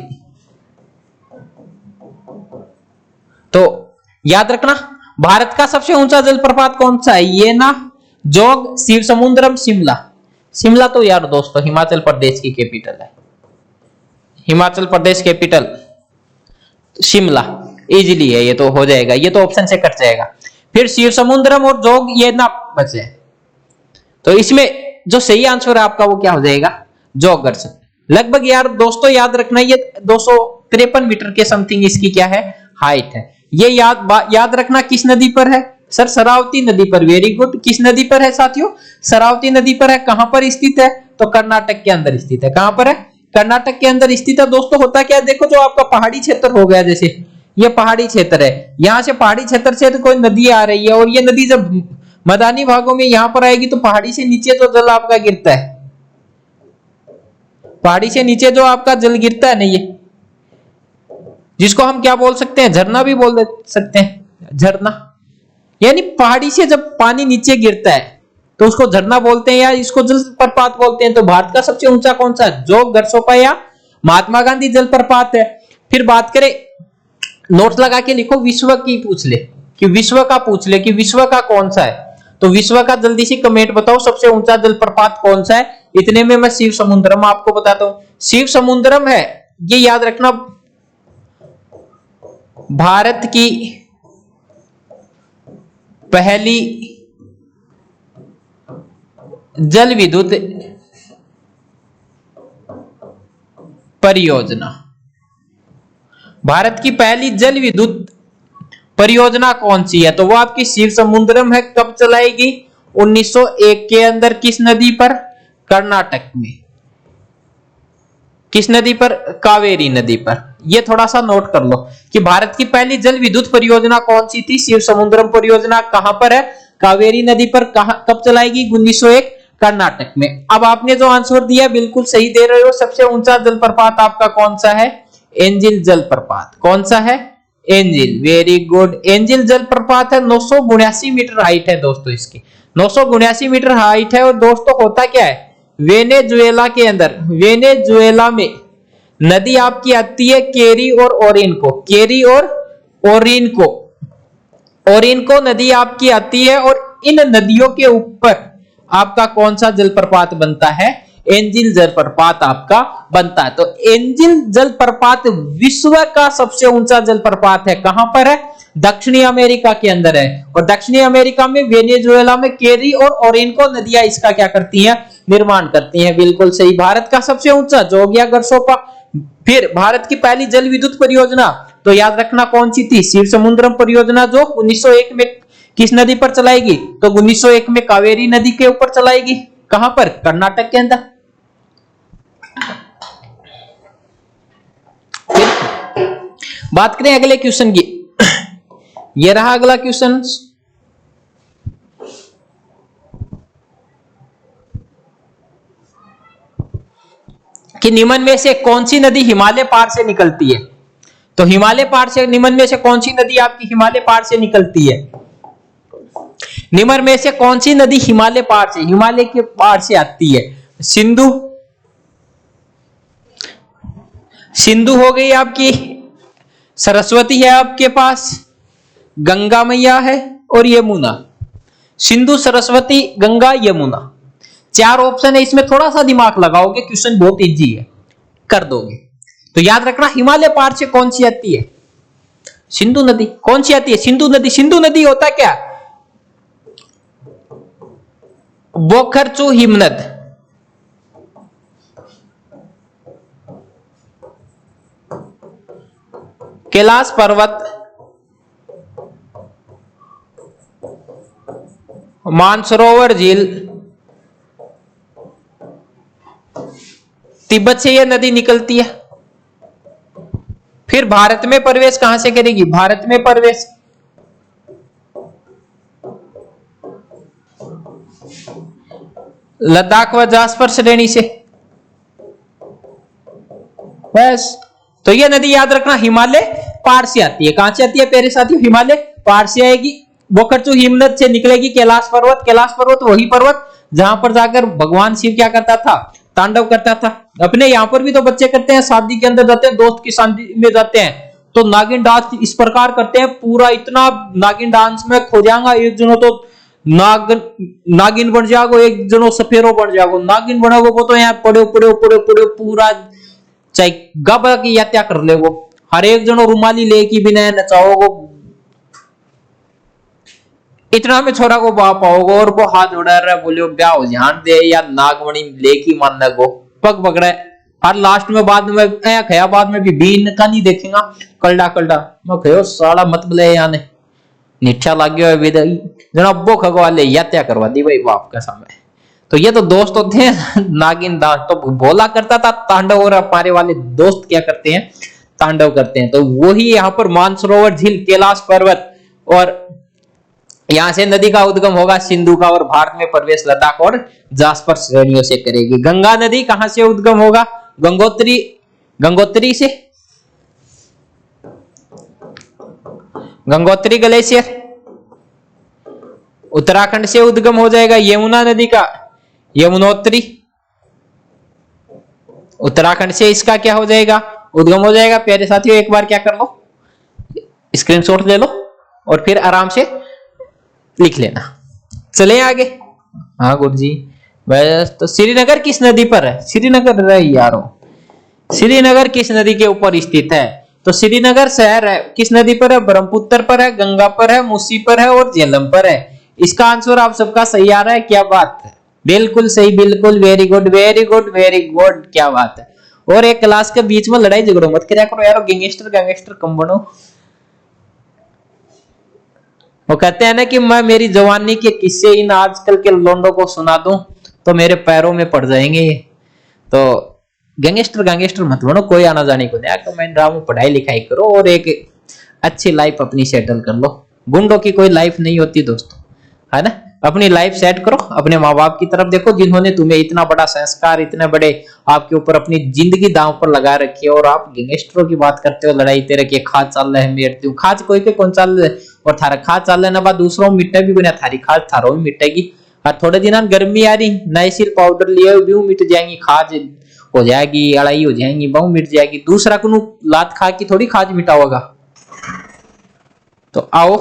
[SPEAKER 1] तो याद रखना भारत का सबसे ऊंचा जलप्रपात कौन सा है? ये ना, जोग, शिव समुद्रम, शिमला। शिमला तो यार दोस्तों हिमाचल प्रदेश की कैपिटल है। हिमाचल प्रदेश कैपिटल शिमला, इजीली है ये तो, हो जाएगा ये तो, ऑप्शन से कट जाएगा। फिर शिव समुद्रम और जोग ये ना बचे, तो इसमें जो सही आंसर है आपका वो क्या हो जाएगा? जोगर्स। लगभग यार दोस्तों याद रखना ये 253 मीटर के समथिंग इसकी क्या है? हाइट है। ये याद रखना किस नदी पर है? सर शरावती नदी पर। Very good. किस नदी पर है साथियों? शरावती नदी पर है। कहां पर स्थित है? तो कर्नाटक के अंदर स्थित है। कहां पर है? कर्नाटक के अंदर स्थित है। दोस्तों होता क्या है, देखो जो आपका पहाड़ी क्षेत्र हो गया, जैसे ये पहाड़ी क्षेत्र है, यहां से पहाड़ी क्षेत्र से तो कोई नदी आ रही है, और ये नदी जब मैदानी भागों में यहां पर आएगी तो पहाड़ी से नीचे जो जल आपका गिरता है, पहाड़ी से नीचे जो आपका जल गिरता है ना, ये जिसको हम क्या बोल सकते हैं? झरना भी बोल सकते हैं। झरना यानी पहाड़ी से जब पानी नीचे गिरता है तो उसको झरना बोलते हैं, या इसको जलप्रपात बोलते हैं। तो भारत का सबसे ऊंचा कौन सा? जोग, गरसोपा या महात्मा गांधी जलप्रपात है। फिर बात करें, नोट्स लगा के लिखो, विश्व की पूछ ले कि विश्व का पूछ ले कि विश्व का कौन सा है। तो विश्व का जल्दी से कमेंट बताओ सबसे ऊंचा जलप्रपात कौन सा है। इतने में मैं शिव समुद्रम आपको बताता हूं। शिव समुद्रम है, ये याद रखना, भारत की पहली जल विद्युत परियोजना, भारत की पहली जल विद्युत परियोजना कौन सी है? तो वो आपकी शिव समुद्रम है। कब चलाएगी? 1901 के अंदर। किस नदी पर? कर्नाटक में। किस नदी पर? कावेरी नदी पर। ये थोड़ा सा नोट कर लो कि भारत की पहली जल विद्युत परियोजना कौन सी थी? शिव समुद्रम परियोजना। कहां पर है? कावेरी नदी पर। कब चलाएगी? 1901, कर्नाटक में। अब आपने जो आंसर दिया बिल्कुल सही दे रहे हो। सबसे ऊंचा जलप्रपात आपका कौन सा है? एंजिल जलप्रपात। कौन सा है? एंजिल। Very good. एंजिल जलप्रपात है, 979 मीटर हाइट है दोस्तों इसकी। 979 मीटर हाइट है। और दोस्तों होता क्या है, वेनेजुएला के अंदर, वेनेजुएला में नदी आपकी आती है केरी और ओरिनको। केरी और ओरिनको, ओरिनको नदी आपकी आती है। और इन नदियों के ऊपर आपका कौन सा जलप्रपात बनता है? एंजिल जलप्रपात आपका बनता है। तो एंजिल जलप्रपात विश्व का सबसे ऊंचा जलप्रपात है। कहां पर है? दक्षिणी अमेरिका के अंदर है। और दक्षिणी अमेरिका में वेनेजुएला में केरी और ओरिनको नदियां इसका क्या करती हैं? निर्माण करती हैं। बिल्कुल सही। भारत का सबसे ऊंचा जोग या गरसोपा। फिर भारत की पहली जल विद्युत परियोजना तो याद रखना कौन सी थी? शिव समुद्रम परियोजना, जो 1901 में किस नदी पर चलाएगी? तो 1901 में कावेरी नदी के ऊपर चलाएगी। कहां पर? कर्नाटक के अंदर। बात करें अगले क्वेश्चन की। यह रहा अगला क्वेश्चन। कि निम्न में से कौन सी नदी हिमालय पार से निकलती है? तो हिमालय पहाड़ से, निम्न में से कौन सी नदी आपकी हिमालय पहाड़ से निकलती है? निम्न में से कौन सी नदी हिमालय पहाड़ से, हिमालय के पहाड़ से आती है? सिंधु, सिंधु हो गई आपकी, सरस्वती है आपके पास, गंगा मैया है और यमुना। सिंधु, सरस्वती, गंगा, यमुना, 4 ऑप्शन है। इसमें थोड़ा सा दिमाग लगाओगे, क्वेश्चन बहुत इजी है, कर दोगे। तो याद रखना हिमालय पहाड़ से कौन सी आती है? सिंधु नदी। कौन सी आती है? सिंधु नदी। सिंधु नदी होता क्या? बोखरचू हिमनद, कैलाश पर्वत, मानसरोवर झील, तिब्बत से यह नदी निकलती है। फिर भारत में प्रवेश कहां से करेगी? भारत में प्रवेश लद्दाख व जास्पर श्रेणी से। बस, तो यह नदी याद रखना हिमालय पहाड़ से आती है। कहां से आती है प्यारे साथियों? हिमालय पहाड़ से आएगी। बोखरचू हिमनद से निकलेगी कैलाश पर्वत। कैलाश पर्वत वही पर्वत जहां पर जाकर भगवान शिव क्या करता था? तांडव करता था। अपने यहाँ पर भी तो बच्चे करते हैं, शादी के अंदर जाते हैं, दोस्त की शादी में जाते हैं तो नागिन डांस इस प्रकार करते हैं, पूरा इतना नागिन डांस में खो जाएगा। एक जनो तो नागिन बन जाओ, एक जनो सफेरो बन जाओ। नागिन बनोगे वो तो यहाँ पड़े पड़े पड़े पड़े पूरा चाहे गब की यात्रा कर ले। वो हर एक जनो रुमाली लेके बिना नचाओगे, इतना में छोरा को बाप आओगे और वो हाथ उड़ा रहा बोलियो ब्याह हो ध्यान दे या नागमणि लेकी मानने को पग पकड़े। हर लास्ट में बाद में खया बाद में भी बीन का नहीं देखेगा, कलडा कलडा मैं खयो साला मत बोले याने निठा लाग गया विदाई जना अब्बो खगवाले यात्या करवा दी भाई बाप का समय। तो ये तो दोस्त होते हैं नागिन दास तो बोला करता था तांडव, और हमारे वाले दोस्त क्या करते हैं? तांडव करते हैं। तो वही यहाँ पर मानसरोवर झील, कैलाश पर्वत, और यहां से नदी का उद्गम होगा सिंधु का, और भारत में प्रवेश लद्दाख और जास्पर श्रेणियों से करेगी। गंगा नदी कहां से उद्गम होगा? गंगोत्री, गंगोत्री से, गंगोत्री ग्लेशियर उत्तराखंड से उद्गम हो जाएगा। यमुना नदी का यमुनोत्री, उत्तराखंड से इसका क्या हो जाएगा? उद्गम हो जाएगा। प्यारे साथियों एक बार क्या कर लो, स्क्रीनशॉट ले लो और फिर आराम से लिख लेना। चले आगे। हाँ गुरुजी, बस तो श्रीनगर किस नदी पर है? श्रीनगर रहे यारो, श्रीनगर किस नदी के ऊपर स्थित है? तो श्रीनगर शहर है किस नदी पर है? ब्रह्मपुत्र पर है, गंगा पर है, मूसी पर है और झेलम पर है। इसका आंसर आप सबका सही आ रहा है, क्या बात है, बिल्कुल सही, बिल्कुल very good very good very good, क्या बात है। और एक क्लास के बीच में लड़ाई झगड़ो मत करया करो यार, गैंगस्टर गैंगस्टर कम बनो। वो कहते हैं ना कि मैं मेरी जवानी के किस्से इन आजकल के लोंडों को सुना दूं तो मेरे पैरों में पड़ जाएंगे। तो गैंगस्टर गैंगस्टर मत बनो, कोई आना जाने को नहीं। तो मैं रामू पढ़ाई लिखाई करो और एक अच्छी लाइफ अपनी सेटल कर लो। गुंडों की कोई लाइफ नहीं होती दोस्तों, है ना। अपनी लाइफ सेट करो, अपने माँ बाप की तरफ देखो जिन्होंने तुम्हें इतना बड़ा संस्कार, इतने बड़े आपके ऊपर अपनी जिंदगी दांव पर लगा रखी है, और आप गैंगस्टरों की बात करते हो, लड़ाई तेरे के खाद चाल रहे मेरती हूँ। खाद कोई के कौन चाल रहे, और थारा खाद चाल रहे बाद दूसरों मिट्टे भी बना, थारी खाद थारो भी मिटेगी। और थोड़े दिन गर्मी आ रही, नाइसिल पाउडर लिए भी मिट जाएंगी, खाद हो जाएगी, अड़ाई हो जाएंगी, बहु मिट जाएगी। दूसरा को लात खा की थोड़ी खाद मिटाओगा। तो आओ,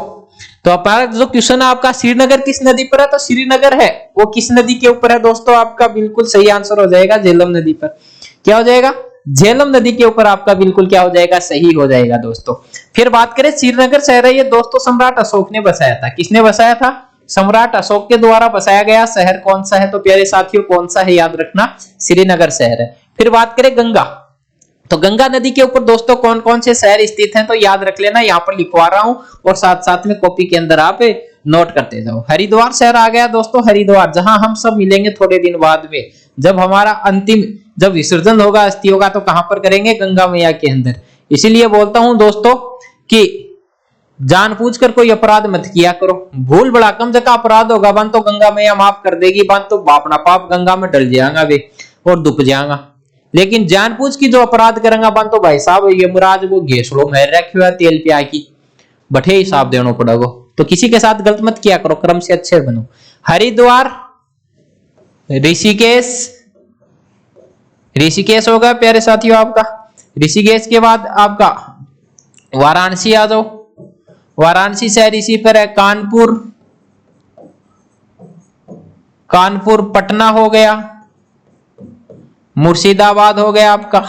[SPEAKER 1] तो अपना जो क्वेश्चन है आपका श्रीनगर किस नदी पर है, तो श्रीनगर है वो किस नदी के ऊपर है दोस्तों? आपका बिल्कुल सही आंसर हो जाएगा झेलम नदी पर। क्या हो जाएगा? झेलम नदी के ऊपर आपका बिल्कुल क्या हो जाएगा? सही हो जाएगा दोस्तों। फिर बात करें श्रीनगर शहर है ये दोस्तों सम्राट अशोक ने बसाया था। किसने बसाया था? सम्राट अशोक के द्वारा बसाया गया शहर कौन सा है? तो प्यारे साथियों कौन सा है? याद रखना श्रीनगर शहर है। फिर बात करें गंगा, तो गंगा नदी के ऊपर दोस्तों कौन कौन से शहर स्थित हैं? तो याद रख लेना, यहाँ पर लिखवा रहा हूं और साथ साथ में कॉपी के अंदर आप नोट करते जाओ। हरिद्वार शहर आ गया दोस्तों, हरिद्वार, जहां हम सब मिलेंगे थोड़े दिन बाद में, जब हमारा अंतिम जब विसर्जन होगा, अस्थि होगा, तो कहां पर करेंगे? गंगा मैया के अंदर। इसीलिए बोलता हूं दोस्तों कि जानबूझकर कोई अपराध मत किया करो, भूल बड़ा कम जगह अपराध होगा बन तो गंगा मैया माफ कर देगी, बन तो अपना पाप गंगा में डल जाएगा वे और डूब जाएगा। लेकिन जानबूझ की जो अपराध करेंगे बन तो भाई साहब ये मुराद वो घेसड़ो में रखे हुआ तेल प्या की बठे हिसाब देना पड़ेगा। तो किसी के साथ गलत मत किया करो, क्रम से अच्छे बनो। हरिद्वार, ऋषिकेश, ऋषिकेश होगा प्यारे साथियों आपका। ऋषिकेश के बाद आपका वाराणसी आ जाओ। वाराणसी शहर इसी पर है। कानपुर, कानपुर पटना हो गया। मुर्शिदाबाद हो गया आपका।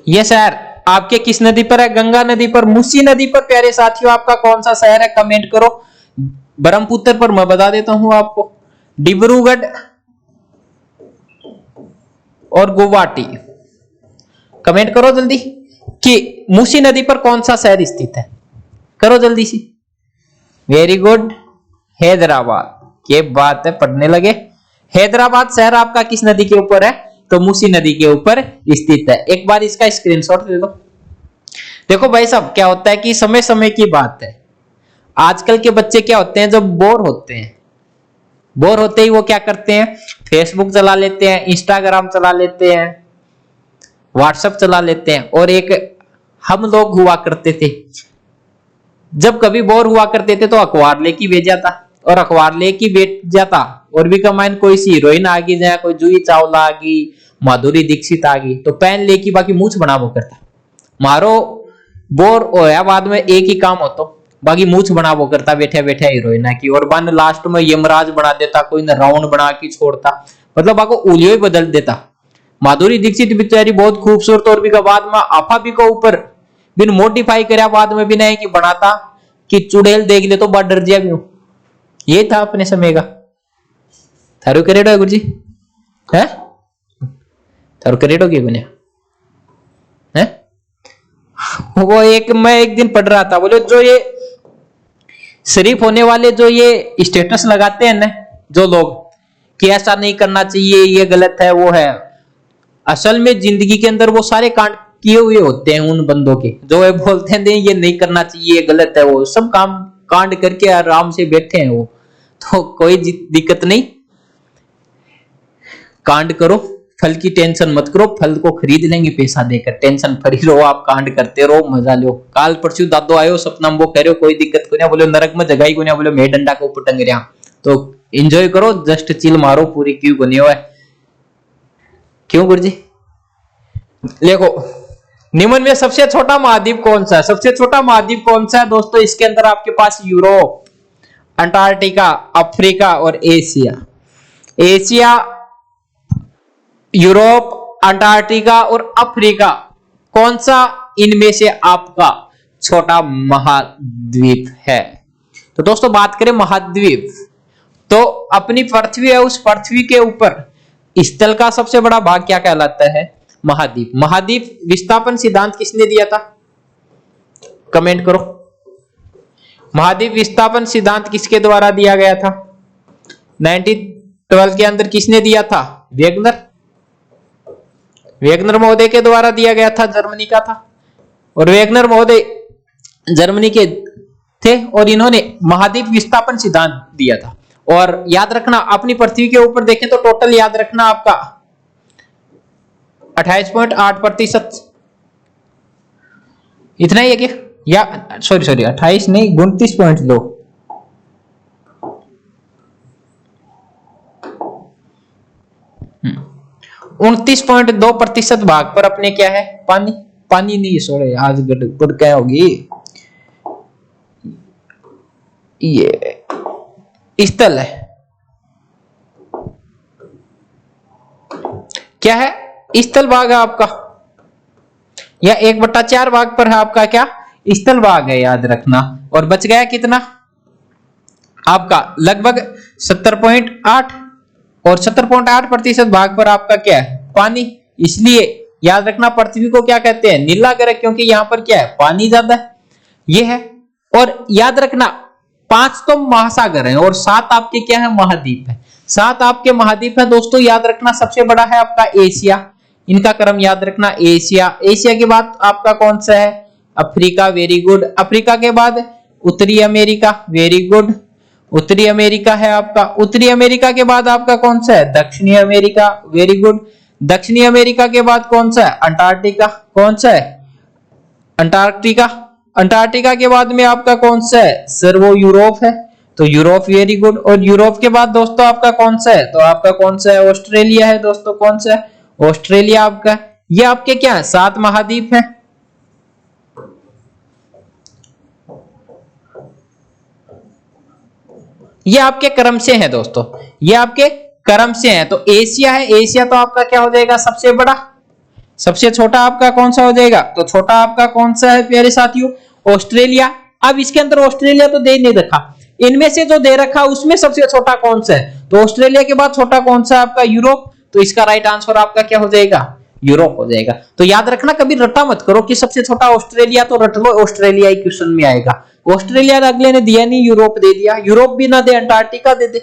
[SPEAKER 1] यह शहर आपके किस नदी पर है? गंगा नदी पर, मूसी नदी पर। प्यारे साथियों आपका कौन सा शहर है कमेंट करो। ब्रह्मपुत्र पर मैं बता देता हूं आपको, डिब्रूगढ़ और गुवाहाटी। कमेंट करो जल्दी कि मूसी नदी पर कौन सा शहर स्थित है, करो जल्दी सी। Very good, Hyderabad. ये बात है, पढ़ने लगे। हैदराबाद शहर आपका किस नदी के ऊपर है? तो मूसी नदी के ऊपर स्थित है। एक बार इसका स्क्रीनशॉट दे दो। देखो भाई साहब क्या होता है कि समय समय की बात है, आजकल के बच्चे क्या होते हैं, जब बोर होते हैं, बोर होते ही वो क्या करते हैं, फेसबुक चला लेते हैं, इंस्टाग्राम चला लेते हैं, व्हाट्सएप चला लेते हैं। और एक हम लोग हुआ करते थे, जब कभी बोर हुआ करते थे तो अखबार लेके भेज जाता, और अखबार लेके बैठ जाता, और भी कमाइन कोई सी हीरोइन आ गई, जाए कोई जूही चावला आ गई, माधुरी दीक्षित आ गई, तो पेन लेके बाकी मूछ बना वो करता। मारो बोर होया बाद में एक ही काम होता, बाकी मूछ बना वो करता बैठे बैठे हीरोइना की, और बन लास्ट में यमराज बना देता, कोई न रावण बना के छोड़ता, मतलब बाको उलियो ही बदल देता। माधुरी दीक्षित बेचारी बहुत खूबसूरत, और भी का बाद में आपा भी को ऊपर बिन मोडिफाई करया बाद में भी नहीं कि बनाता कि चुड़ैल देख ले तो बड़ा डर जिया भी। ये था अपने समय का। थारू करेडो है गुरुजी है, थारू करेडो की बने है। वो मैं एक दिन पढ़ रहा था, बोले जो ये शरीफ होने वाले जो ये स्टेटस लगाते हैं ना जो लोग कि ऐसा नहीं करना चाहिए, ये गलत है, वो है, असल में जिंदगी के अंदर वो सारे कांड किए हुए होते हैं उन बंदों के, जो ये बोलते हैं ये नहीं करना चाहिए, ये गलत है, वो सब काम कांड करके आराम से बैठे हैं वो। तो कोई दिक्कत नहीं, कांड करो, फल की टेंशन मत करो, फल को खरीद लेंगे पैसा देकर, टेंशन फ्री रहो, आप कांड करते रहो, मजा लो। काल परसों दादो आयो सपना में वो कह रहे हो कोई दिक्कत को नहीं, बोले नरक में जगह ही को नहीं, बोले मैं डंडा को ऊपर टंग रहा, तो एंजॉय करो, जस्ट चिल मारो पूरी, क्यों बनी हुआ है, क्यों गुरुजी। देखो निम्न में सबसे छोटा महाद्वीप कौन सा है? सबसे छोटा महाद्वीप कौन सा है दोस्तों? इसके अंदर आपके पास यूरोप, अंटार्कटिका, अफ्रीका और एशिया। एशिया, यूरोप, अंटार्कटिका और अफ्रीका, कौन सा इनमें से आपका छोटा महाद्वीप है? तो दोस्तों बात करें महाद्वीप, तो अपनी पृथ्वी है, उस पृथ्वी के ऊपर स्थल का सबसे बड़ा भाग क्या कहलाता है? महाद्वीप। महाद्वीप विस्थापन सिद्धांत किसने दिया था? कमेंट करो। महाद्वीप विस्थापन सिद्धांत किसके द्वारा दिया गया था? 1912 के अंदर किसने दिया था? वेगनर। वेगनर महोदय के द्वारा दिया गया था, जर्मनी का था, और वेगनर महोदय जर्मनी के थे, और इन्होंने महाद्वीप विस्थापन सिद्धांत दिया था। और याद रखना अपनी पृथ्वी के ऊपर देखें तो टोटल याद रखना आपका 28.8%, इतना ही है क्या? या सॉरी 28 नहीं 29.2, 29.2% भाग पर अपने क्या है? पानी। पानी नहीं सॉरी, आज गड़बड़ क्या होगी, ये स्थल है, क्या है? स्थल भाग है आपका, या 1/4 भाग पर है आपका क्या? स्थल भाग है, याद रखना। और बच गया कितना आपका? लगभग 70.8, और 70.8% भाग पर आपका क्या है? पानी। इसलिए याद रखना पृथ्वी को क्या कहते हैं? नीला ग्रह, क्योंकि यहां पर क्या है? पानी ज्यादा है, ये है। और याद रखना 5 तो महासागर हैं और 7 आपके क्या है? महाद्वीप है। 7 आपके महाद्वीप है दोस्तों। याद रखना सबसे बड़ा है आपका एशिया, इनका क्रम याद रखना, एशिया। एशिया के बाद आपका कौन सा है? अफ्रीका। Very good. अफ्रीका के बाद उत्तरी अमेरिका। Very good. उत्तरी अमेरिका है आपका। उत्तरी अमेरिका के बाद आपका कौन सा है? दक्षिणी अमेरिका। Very good. दक्षिणी अमेरिका के बाद कौन सा है? अंटार्कटिका। कौन सा है? अंटार्कटिका। अंटार्कटिका के बाद में आपका कौन सा है? सर वो यूरोप है, तो यूरोप। Very good. और यूरोप के बाद दोस्तों आपका कौन सा है? तो आपका कौन सा है? ऑस्ट्रेलिया है दोस्तों। कौन सा है? ऑस्ट्रेलिया आपका। ये आपके क्या है? 7 महाद्वीप है। ये आपके क्रम से है दोस्तों, ये आपके क्रम से है। तो एशिया है, एशिया तो आपका क्या हो जाएगा? सबसे बड़ा। सबसे छोटा आपका कौन सा हो जाएगा? तो छोटा आपका कौन सा है प्यारे साथियों? ऑस्ट्रेलिया। अब इसके अंदर ऑस्ट्रेलिया तो दे नहीं रखा, इनमें से जो दे रखा उसमें सबसे छोटा कौन सा है? तो ऑस्ट्रेलिया के बाद छोटा कौन सा है आपका? यूरोप। तो इसका राइट आंसर आपका क्या हो जाएगा? यूरोप हो जाएगा। तो याद रखना, कभी रटा मत करो कि सबसे छोटा ऑस्ट्रेलिया, तो रट लो ऑस्ट्रेलिया ही क्वेश्चन में आएगा। ऑस्ट्रेलिया अगले ने दिया नहीं, यूरोप दे दिया। यूरोप भी ना दे, अंटार्कटिका दे दे।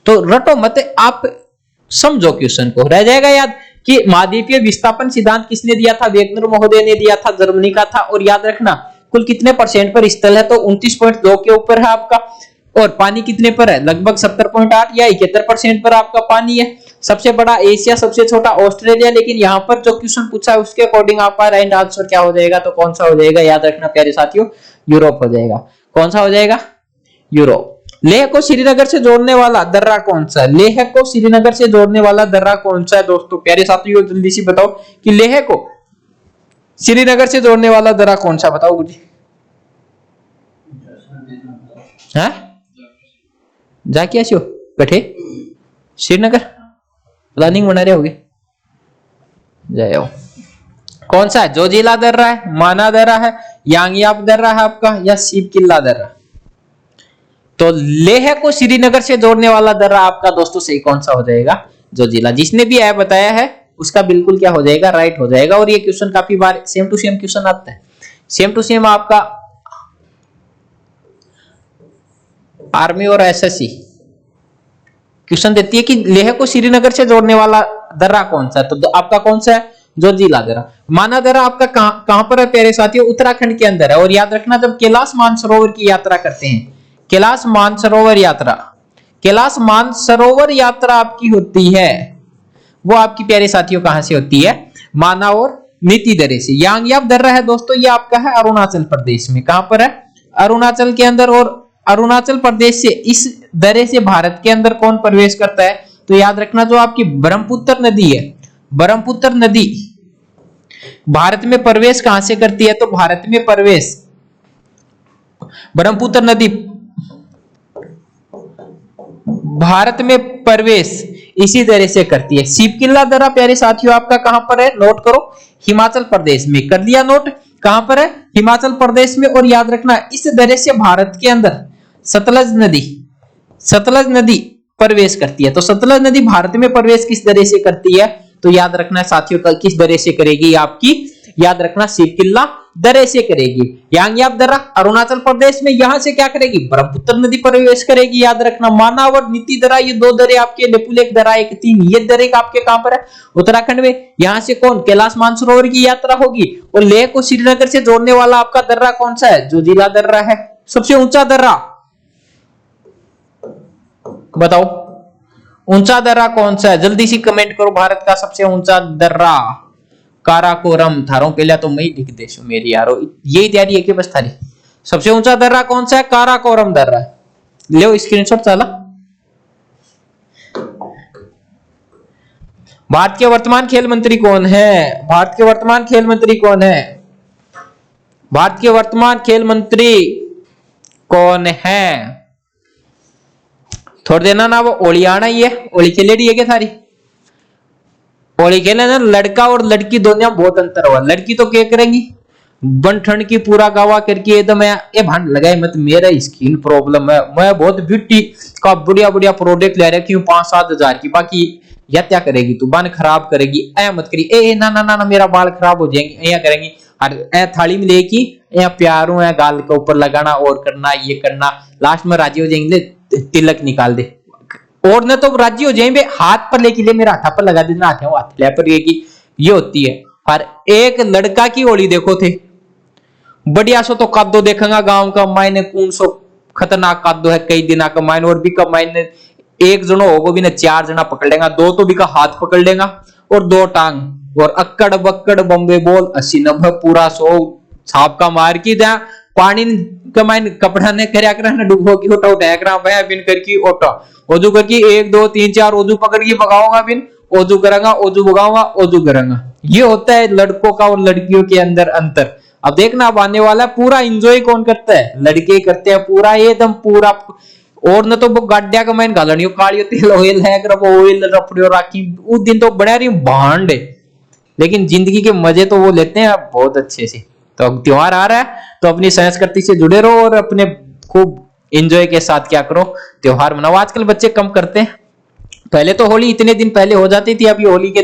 [SPEAKER 1] तो रटो मत, आप समझो क्वेश्चन को, रह जाएगा याद कि महाद्वीपीय विस्थापन सिद्धांत किसने दिया था? वेगनर महोदय ने दिया था, जर्मनी का था। और याद रखना कुल कितने परसेंट पर स्थल है? तो 29.2 के ऊपर है आपका। और पानी कितने पर है? लगभग 70.8 या 71% पर आपका पानी है। सबसे बड़ा एशिया, सबसे छोटा ऑस्ट्रेलिया। लेकिन यहाँ पर जो क्वेश्चन पूछा है उसके अकॉर्डिंग आपका राइट आंसर क्या हो जाएगा? तो कौन सा हो जाएगा? याद रखना प्यारे साथियों, यूरोप हो जाएगा। कौन सा हो जाएगा? यूरोप। लेह को श्रीनगर से जोड़ने वाला दर्रा कौन सा है? लेह को श्रीनगर से जोड़ने वाला दर्रा कौन सा है दोस्तों? प्यारे साथियों जल्दी से बताओ कि लेह को श्रीनगर से जोड़ने वाला दर्रा कौन सा? बताओ मुझे। हाँ, जाके आसियो कठे श्रीनगर प्लानिंग बना रहे होगे, जाओ। कौन सा है? जोजिला दर्रा है, माना दर्रा है, यांगयाप दर्रा है आपका, या शिव किला दर्रा? तो लेह को श्रीनगर से जोड़ने वाला दर्रा आपका दोस्तों सही कौन सा हो जाएगा? जोजिला। जिसने भी है बताया है उसका बिल्कुल क्या हो जाएगा? राइट हो जाएगा। और ये क्वेश्चन काफी बार सेम टू सेम क्वेश्चन आता है। सेम टू सेम आपका आर्मी और एसएससी क्वेश्चन देती है कि लेह को श्रीनगर से जोड़ने वाला दर्रा कौन सा है? तो आपका कौन सा है? जोजिला दर्रा। माना दर्रा आपका कहां पर है प्यारे साथियों? उत्तराखंड के अंदर है। और याद रखना, जब कैलाश मानसरोवर की यात्रा करते हैं, कैलाश मानसरोवर यात्रा, कैलाश मानसरोवर यात्रा आपकी होती है, वो आपकी प्यारे साथियों कहां से होती है? माना और नीति दर्रे से। यांगयाप दर्रा है दोस्तों, ये आपका है अरुणाचल प्रदेश में। कहां पर है? अरुणाचल के अंदर। और अरुणाचल प्रदेश से इस दर्रे से भारत के अंदर कौन प्रवेश करता है? तो याद रखना, जो आपकी ब्रह्मपुत्र नदी है, ब्रह्मपुत्र नदी भारत में प्रवेश कहां से करती है? तो भारत में प्रवेश ब्रह्मपुत्र नदी भारत में प्रवेश इसी दर्रे से करती है। शिवकिला दर्रा प्यारे साथियों आपका कहां पर है? नोट करो, हिमाचल प्रदेश में। कर दिया नोट? कहां पर है? हिमाचल प्रदेश में। और याद रखना, इस दर्रे से भारत के अंदर सतलज नदी प्रवेश करती है। तो सतलज नदी भारत में प्रवेश किस दर्रे से करती है? तो याद रखना साथियों, किस दर्रे से करेगी? आपकी याद रखना, शिवकिला दर्रे से करेगी। यांगयाप दर्रा अरुणाचल प्रदेश में, यहां से क्या करेगी? ब्रह्मपुत्र नदी प्रवेश करेगी। याद रखना, माना और नीति दर्रा, ये दो दर्रे आपके, लेपुलेख दर्रा 1, 3, ये दर्रे आपके कहां पर है? उत्तराखंड में। यहां से कौन? कैलाश मानसरोवर की यात्रा होगी। और लेह को श्रीनगर से जोड़ने वाला आपका दर्रा कौन सा है? जोजिला दर्रा है। सबसे ऊंचा दर्रा बताओ, ऊंचा दर्रा कौन सा है? जल्दी से कमेंट करो। भारत का सबसे ऊंचा दर्रा काराकोरम। थारों पहले तो मैं ही लिख देशो मेरी यारो, यही तैयारी है कि बस थारी। सबसे ऊंचा दर्रा कौन सा है? काराकोरम दर्रा। ले स्क्रीनशॉट चला। भारत के वर्तमान खेल मंत्री कौन है? भारत के वर्तमान खेल मंत्री कौन है? भारत के वर्तमान खेल मंत्री कौन है? थोड़ी देना ना, वो ओलियाना ही है। ओली खेलेडी है क्या थारी? ओली खेले ना, लड़का और लड़की दोनों में बहुत अंतर हुआ। लड़की तो क्या करेंगी? बन ठंड की पूरा गावा करके एकदम ये भांड लगाए मत, मेरा स्किन प्रॉब्लम है, मैं बहुत ब्यूटी का बढ़िया बढ़िया प्रोडक्ट ले रखी हूँ 5-7 हजार की, बाकी या क्या करेगी तू? बन खराब करेगी। ऐ मत करी, ए ना ना ना, ना मेरा बाल खराब हो जाएंगे। ऐ करेंगी और ऐ थाली में लेके ऐ प्यारों है गाल के ऊपर लगाना और करना, ये करना। लास्ट में राजी हो जाएंगे, तिलक निकाल दे। और न तो राजी हो जाएंगे, हाथ पर लेके ले, मेरा हाथ पर लगा देना, हाथ ले पर ये होती है। और एक लड़का की होली देखो थे, बढ़िया सो तो कद्दो देखेगा गांव का, मायने कौन सो खतरनाक कादो है कई दिना का माइन, और बिका माइन एक जनो होगो भी ना 4 जना पकड़ लेगा, 2 तो बिका हाथ पकड़ लेगा और 2 टांग, और अक्कड़ बक्कड़ बम्बे बोल 80-90 पूरा 100 छाप का मार की जा पानी का माइन कपड़ा ने करया करा ना डूबो की उठा उठा करा भया बिन करकी ओटा ओजू करकी 1 2 3 4 ओजू पकड़ के भगाऊंगा बिन, ओजू करूंगा, ओजू भगाऊंगा, ओजू करूंगा। ये होता है लड़कों का और लड़कियों के अंदर अंतर। अब देखना अब आने वाला पूरा एंजॉय कौन करता है, लड़के करते हैं पूरा एकदम पूरा, और न तो वो गाड्या का माइन गालनियो कालियो तेल ऑयल है कर वो ऑयल रफड़ियो राखी उस दिन तो बड़ा रही भांड है, लेकिन जिंदगी के मजे तो वो लेते हैं बहुत अच्छे से। तो अब त्योहार आ रहा है तो अपनी संस्कृति से जुड़े रहो और अपने खूब एंजॉय के साथ क्या करो, त्योहार मनाओ। आजकल बच्चे कम करते हैं, पहले तो होली इतने दिन पहले हो जाती थी, अभी होली के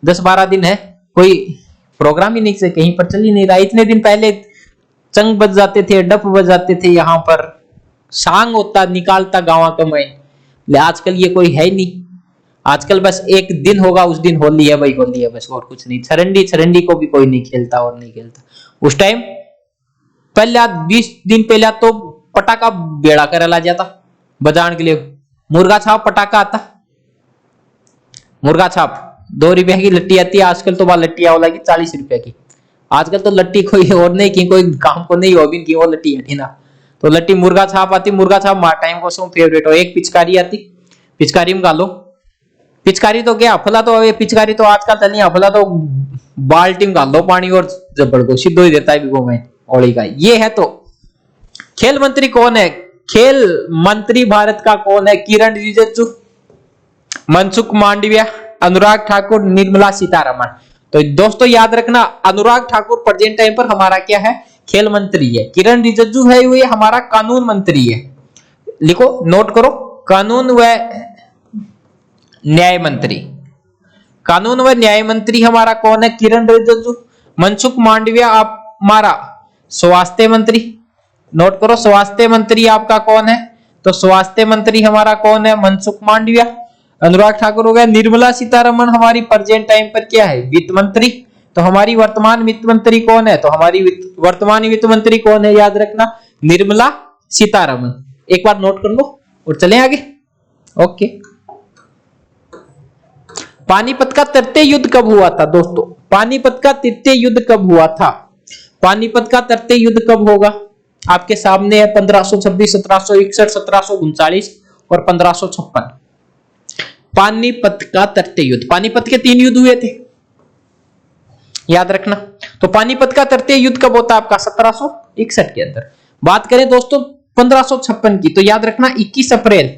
[SPEAKER 1] 10-12 दिन है, कोई प्रोग्राम ही नहीं से कहीं पर चल ही नहीं रहा। इतने दिन पहले चंग बज जाते थे, डफ बज जाते थे, यहाँ पर सांग होता निकालता गाँव का मैं, आजकल ये कोई है ही नहीं। आजकल बस एक दिन होगा उस दिन होली है भाई, होली है बस, और कुछ नहीं। छरंडी को भी कोई नहीं खेलता और नहीं खेलता। उस टाइम पहले 20 दिन पहले तो पटाखा बेड़ा कर ला जाता बजाने के लिए, मुर्गा छाप पटाखा आता, मुर्गा छाप 2 रुपए की लट्टी आती है, आजकल तो वह लट्टी आवला की 40 रुपए की। आजकल तो लट्टी कोई और नहीं की, कोई काम को नहीं हो भी की वो लट्टी हटी ना, तो लट्टी मुर्गा छाप आती। मुर्गा छाप मार टाइम को सो फेवरेट हो। एक पिचकारी आती, पिचकारी में गालो, पिचकारी तो क्या अफला, तो ये पिचकारी तो आजकल चली अफला तो बाल्टी में गाल दो पानी और जबड़ को सिद्धो ही देता है बिगो में होली का। ये है। तो खेल मंत्री कौन है, खेल मंत्री भारत का कौन है, किरण रिजिजू, मनसुख मांडविया, अनुराग ठाकुर, निर्मला सीतारमण। तो दोस्तों याद रखना अनुराग ठाकुर प्रेजेंट टाइम पर हमारा क्या है, खेल मंत्री है। किरण रिजिजू है ये हमारा कानून मंत्री है, लिखो नोट करो, कानून व न्याय मंत्री। कानून व न्याय मंत्री हमारा कौन है, किरण रिजिजू। मनसुख मांडविया आप हमारा स्वास्थ्य मंत्री, नोट करो स्वास्थ्य मंत्री आपका कौन है, तो स्वास्थ्य मंत्री हमारा कौन है, मनसुख मांडविया। अनुराग ठाकुर हो गया। निर्मला सीतारमण हमारी प्रेजेंट टाइम पर क्या है, वित्त मंत्री। तो हमारी वर्तमान वित्त मंत्री कौन है, तो हमारी वर्तमान वित्त मंत्री कौन है, याद रखना निर्मला सीतारमण। एक बार नोट कर लो और चलें आगे। ओके, पानीपत का तृतीय युद्ध कब हुआ था दोस्तों, पानीपत का तृतीय युद्ध कब हुआ था, पानीपत का तृतीय युद्ध कब होगा आपके सामने है, 1526, 1761, 1739 और 1556। पानीपत का तृतीय युद्ध, पानीपत के 3 युद्ध हुए थे याद रखना। तो पानीपत का तृतीय युद्ध कब होता है आपका, 1761 के अंदर। बात करें दोस्तों 1556 की, तो याद रखना 21 अप्रैल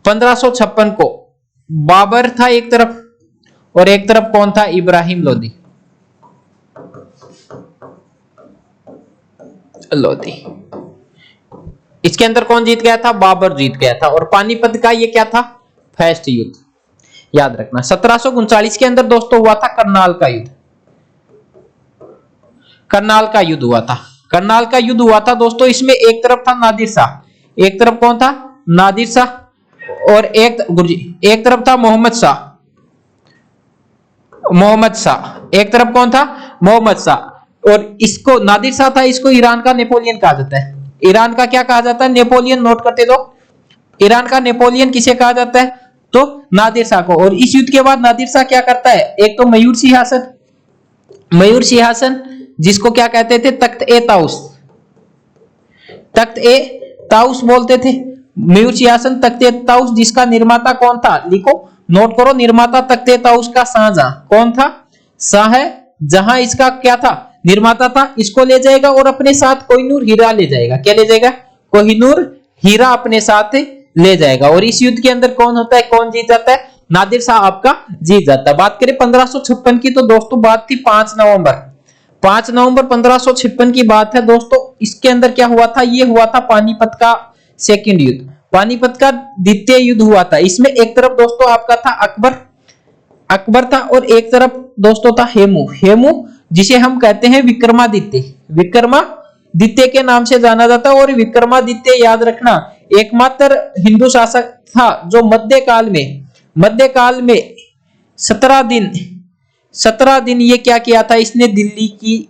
[SPEAKER 1] 1556 को बाबर था एक तरफ और एक तरफ कौन था, इब्राहिम लोदी। लोदी इसके अंदर कौन जीत गया था, बाबर जीत गया था। और पानीपत का ये क्या था, फर्स्ट युद्ध याद रखना। 1739 के अंदर दोस्तों हुआ था करनाल का युद्ध, करनाल का युद्ध हुआ था, करनाल का युद्ध हुआ था दोस्तों। इसमें एक तरफ था नादिर शाह, एक तरफ कौन था, नादिर शाह, और एक तरफ था मोहम्मद शाह, मोहम्मद शाह एक तरफ कौन था, मोहम्मद शाह। और इसको नादिर शाह था, इसको ईरान का नेपोलियन कहा जाता है। ईरान का क्या कहा जाता है, नेपोलियन। नोट करते दो, ईरान का नेपोलियन किसे कहा जाता है, तो नादिर शाह को। और इस युद्ध के बाद नादिर शाह क्या करता है, एक तो मयूर सिंहासन, मयूर सिंहासन जिसको क्या कहते थे, तख्त ए ताउस, तख्त ए ताउस बोलते थे, मयूर सिंहासन तख्त ए ताउस, जिसका निर्माता कौन था, लिखो नोट करो, निर्माता तख्त ए ताउस का शाहजहां कौन था, शाह जहां इसका क्या था, निर्माता था। इसको ले जाएगा और अपने साथ कोहिनूर हीरा ले जाएगा, क्या ले जाएगा, कोहिनूर हीरा अपने साथ ले जाएगा। और इस युद्ध के अंदर कौन होता है, कौन जीत जाता है, नादिर शाह आपका जीत जाता है। बात करें 1556 की, तो दोस्तों बात थी 5 नवंबर 1556 की बात है दोस्तों। इसके अंदर क्या हुआ था, ये हुआ था पानीपत का सेकंड युद्ध, पानीपत का द्वितीय युद्ध हुआ था। इसमें एक तरफ दोस्तों आपका था अकबर, अकबर था, और एक तरफ दोस्तों था हेमू, हेमू जिसे हम कहते हैं विक्रमादित्य, विक्रमादित्य के नाम से जाना जाता है। और विक्रमादित्य याद रखना एकमात्र हिंदू शासक था जो मध्यकाल में 17 दिन ये क्या किया था, इसने दिल्ली की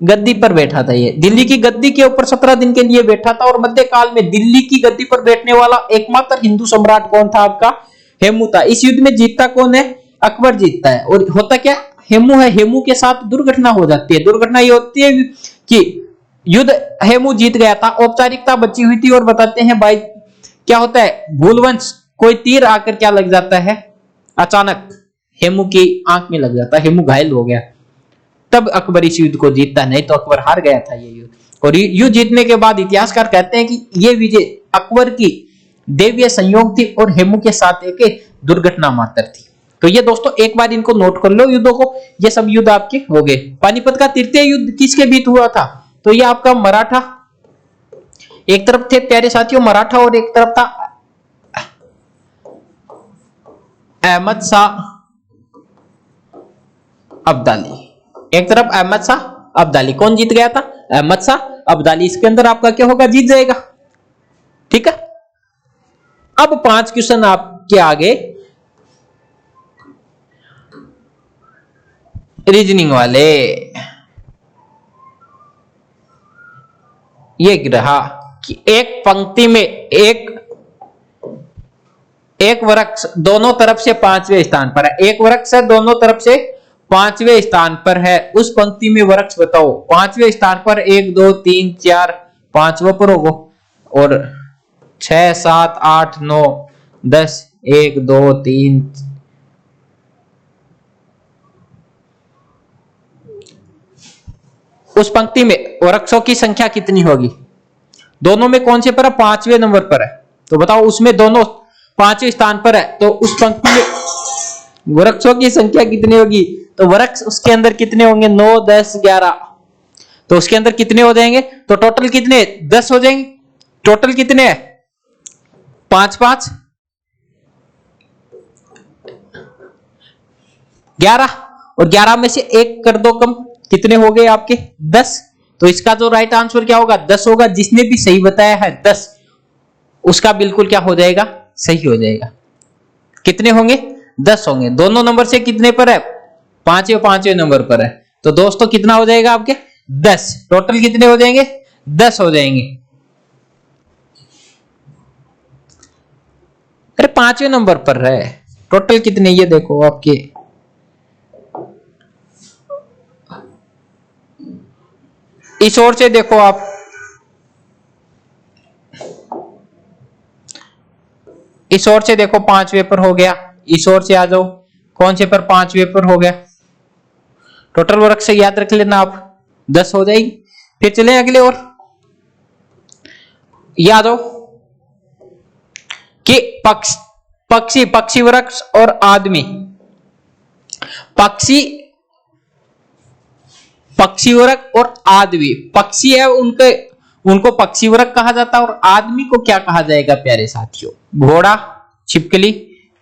[SPEAKER 1] गद्दी पर बैठा था। ये दिल्ली की गद्दी के ऊपर 17 दिन के लिए बैठा था। और मध्यकाल में दिल्ली की गद्दी पर बैठने वाला एकमात्र हिंदू सम्राट कौन था? आपका हेमू था। इस युद्ध में जीतता कौन है? अकबर जीतता है। और होता क्या हेमू है, हेमू के साथ दुर्घटना हो जाती है। दुर्घटना ये होती है कि युद्ध हेमू जीत गया था, औपचारिकता बची हुई थी। और बताते हैं भाई क्या होता है, भूलवंश कोई तीर आकर क्या लग जाता है, अचानक हेमू की आंख में लग जाता है, हेमू घायल हो गया। तब अकबर इस युद्ध को जीतता, नहीं तो अकबर हार गया था ये युद्ध। और युद्ध जीतने के बाद इतिहासकार कहते हैं कि ये विजय अकबर की दैवीय संयोग थी और हेमू के साथ एक दुर्घटना मात्र थी। तो ये दोस्तों एक बार इनको नोट कर लो युद्धों को। ये सब युद्ध आपके हो गए। पानीपत का तृतीय युद्ध किसके बीच हुआ था? तो ये आपका मराठा, एक तरफ थे प्यारे साथियों मराठा और एक तरफ था अहमद शाह अब्दाली। एक तरफ अहमद शाह अब्दाली। कौन जीत गया था? अहमद शाह अब्दाली। इसके अंदर आपका क्या होगा? जीत जाएगा। ठीक है। अब 5 क्वेश्चन आपके आगे रीजनिंग वाले। ये रहा कि एक पंक्ति में एक वृक्ष दोनों तरफ से 5वें स्थान पर है। एक वृक्ष है दोनों तरफ से 5वें स्थान पर है। उस पंक्ति में वृक्ष बताओ। 5वें स्थान पर 1 2 3 4 5वां पर होगा। और 6 7 8 9 10 1 2 3 उस पंक्ति में वृक्षों की संख्या कितनी होगी? दोनों में कौन से पर है? 5वें नंबर पर है। तो बताओ उसमें दोनों 5वें स्थान पर है, तो उस पंक्ति में वृक्षों की संख्या कितनी होगी? तो वृक्ष उसके अंदर कितने होंगे? 9 10 11। तो उसके अंदर कितने हो जाएंगे? तो टोटल कितने? 10 हो जाएंगे। टोटल कितने है? 5 5 11। और 11 में से 1 कर दो कम, कितने हो गए आपके? 10। तो इसका जो राइट आंसर क्या होगा? 10 होगा। जिसने भी सही बताया है 10, उसका बिल्कुल क्या हो जाएगा? सही हो जाएगा। कितने होंगे? 10 होंगे। दोनों नंबर से कितने पर है? 5वें नंबर पर है। तो दोस्तों कितना हो जाएगा आपके? 10। टोटल कितने हो जाएंगे? 10 हो जाएंगे। अरे 5वें नंबर पर है। टोटल कितने ये देखो आपके, इस ओर से देखो आप, इस ओर से देखो 5वें पर हो गया। इस ओर से आ जाओ, कौन से पर? 5वें पर हो गया। टोटल वर्क से याद रख लेना आप, 10 हो जाएगी। फिर चले अगले और याद हो कि पक्षी वृक्ष और आदमी। पक्षी वर्ग और आदमी, पक्षी है उनको पक्षी वर्ग कहा जाता है। और आदमी को क्या कहा जाएगा प्यारे साथियों? घोड़ा, छिपकली,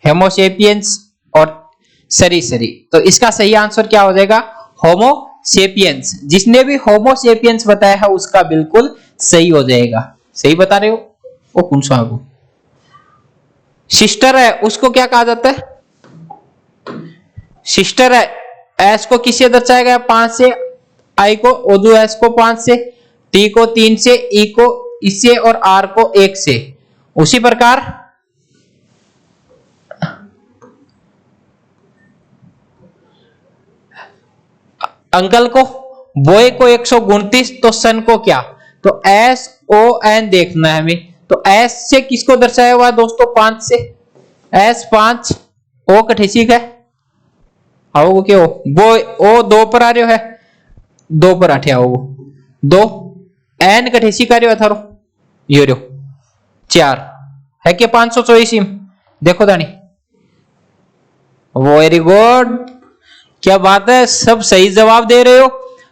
[SPEAKER 1] होमोसेपियंस और सरीसरी। तो इसका सही आंसर क्या हो जाएगा? होमोसेपियंस। जिसने भी होमोसेपियंस बताया है उसका बिल्कुल सही हो जाएगा। सही बता रहे हो? वो कौन सा है? सिस्टर है उसको क्या कहा जाता है? सिस्टर है, एस को किससे दर्शाया गया? 5 से, आई को ओदू एस को 5 से, टी को 3 से, ई को इससे और आर को 1 से। उसी प्रकार अंकल को, बॉय को 129, तो सन को क्या? तो एस ओ एन देखना है हमें। तो एस से किसको दर्शाया हुआ दोस्तों? 5 से। एस 5, ओ कठेसी है, आओ क्या हो? बॉय ओ 2 पर आ रहे है, 2 पर आठे आओ 2। एन कठेसी कार्य था ये रो 4 है कि 524। देखो दानी, वेरी गुड, क्या बात है, सब सही जवाब दे रहे हो।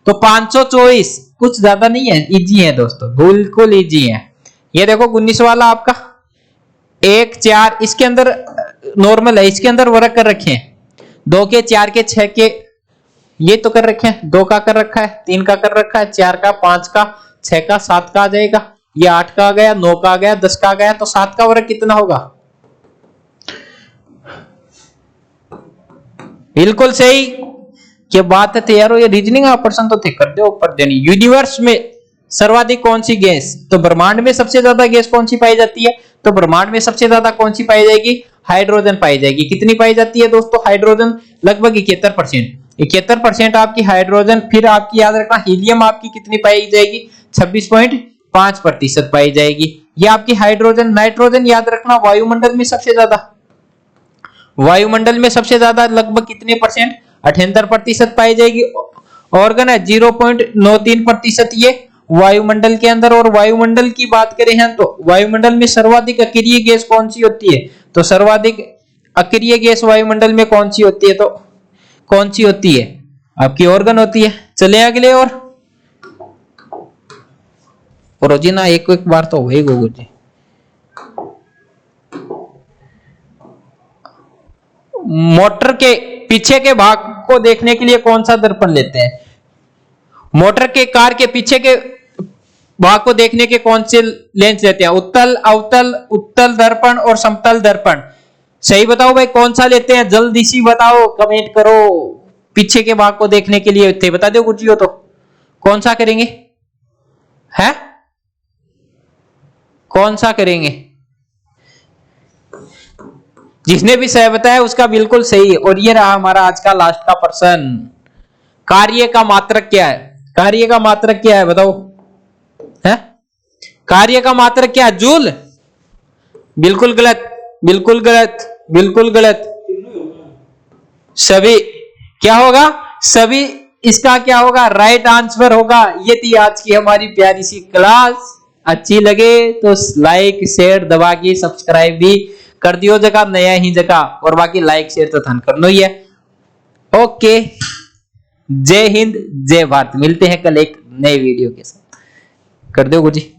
[SPEAKER 1] तो 524 कुछ ज्यादा नहीं है, इजी है दोस्तों, बिल्कुल इजी है। ये देखो 19 वाला आपका 1 4, इसके अंदर नॉर्मल है, इसके अंदर वर्क कर रखे हैं 2 के 4 के 6 के, ये तो कर रखे हैं, 2 का कर रखा है, 3 का कर रखा है, 4 का, 5 का, 6 का, 7 का आ जाएगा, ये 8 का आ गया, 9 का आ गया, 10 का आ गया। तो 7 का वर्ग कितना होगा? बिल्कुल सही, क्या बात है तैयार ये रीजनिंग ऑपरेशन तो थे कर दो ऊपर देनी। यूनिवर्स में सर्वाधिक कौन सी गैस, तो ब्रह्मांड में सबसे ज्यादा गैस कौन सी पाई जाती है, तो ब्रह्मांड में सबसे ज्यादा कौन सी पाई जाएगी, हाइड्रोजन पाई जाएगी। कितनी पाई जाती है दोस्तों हाइड्रोजन, लगभग 71%। 71% आपकी हाइड्रोजन। फिर आपकी याद रखना हीलियम आपकी कितनी पाई जाएगी, 26.5% पाई जाएगी। ये आपकी हाइड्रोजन। नाइट्रोजन याद रखना वायुमंडल में सबसे ज्यादा, वायुमंडल में सबसे ज्यादा लगभग कितने परसेंट, 78% पाई जाएगी। ऑर्गन है 0.93% ये वायुमंडल के अंदर। और वायुमंडल की बात करें हैं तो वायुमंडल में सर्वाधिक अक्रिय गैस कौन सी होती है, तो सर्वाधिक अक्रिय गैस वायुमंडल में कौन सी होती है, तो कौन सी होती है, आपकी ऑर्गन होती है। चले अगले और जी ना एक बार तो हुए गोगो जी। मोटर के पीछे के भाग को देखने के लिए कौन सा दर्पण लेते हैं, मोटर के कार के पीछे के भाग को देखने के कौन से लेंस लेते हैं, उत्तल, अवतल, उत्तल दर्पण और समतल दर्पण। सही बताओ भाई कौन सा लेते हैं, जल्दी सी बताओ, कमेंट करो। पीछे के भाग को देखने के लिए थे बता दो कुछ हो तो कौन सा करेंगे, है कौन सा करेंगे। जिसने भी सही बताया उसका बिल्कुल सही। और ये रहा हमारा आज का लास्ट का प्रश्न, कार्य का मात्रक क्या है, कार्य का मात्रक क्या है बताओ, है कार्य का मात्रक क्या है, जूल। बिल्कुल गलत, बिल्कुल गलत, बिल्कुल गलत। सभी क्या होगा, सभी इसका क्या होगा, राइट आंसर होगा। ये थी आज की हमारी प्यारी सी क्लास। अच्छी लगे तो लाइक शेयर दबा के सब्सक्राइब भी कर दियो जगह, नया ही जगह। और बाकी लाइक शेयर तो थन करना ही है। ओके, जय हिंद जय भारत। मिलते हैं कल एक नए वीडियो के साथ। कर दो गुजी।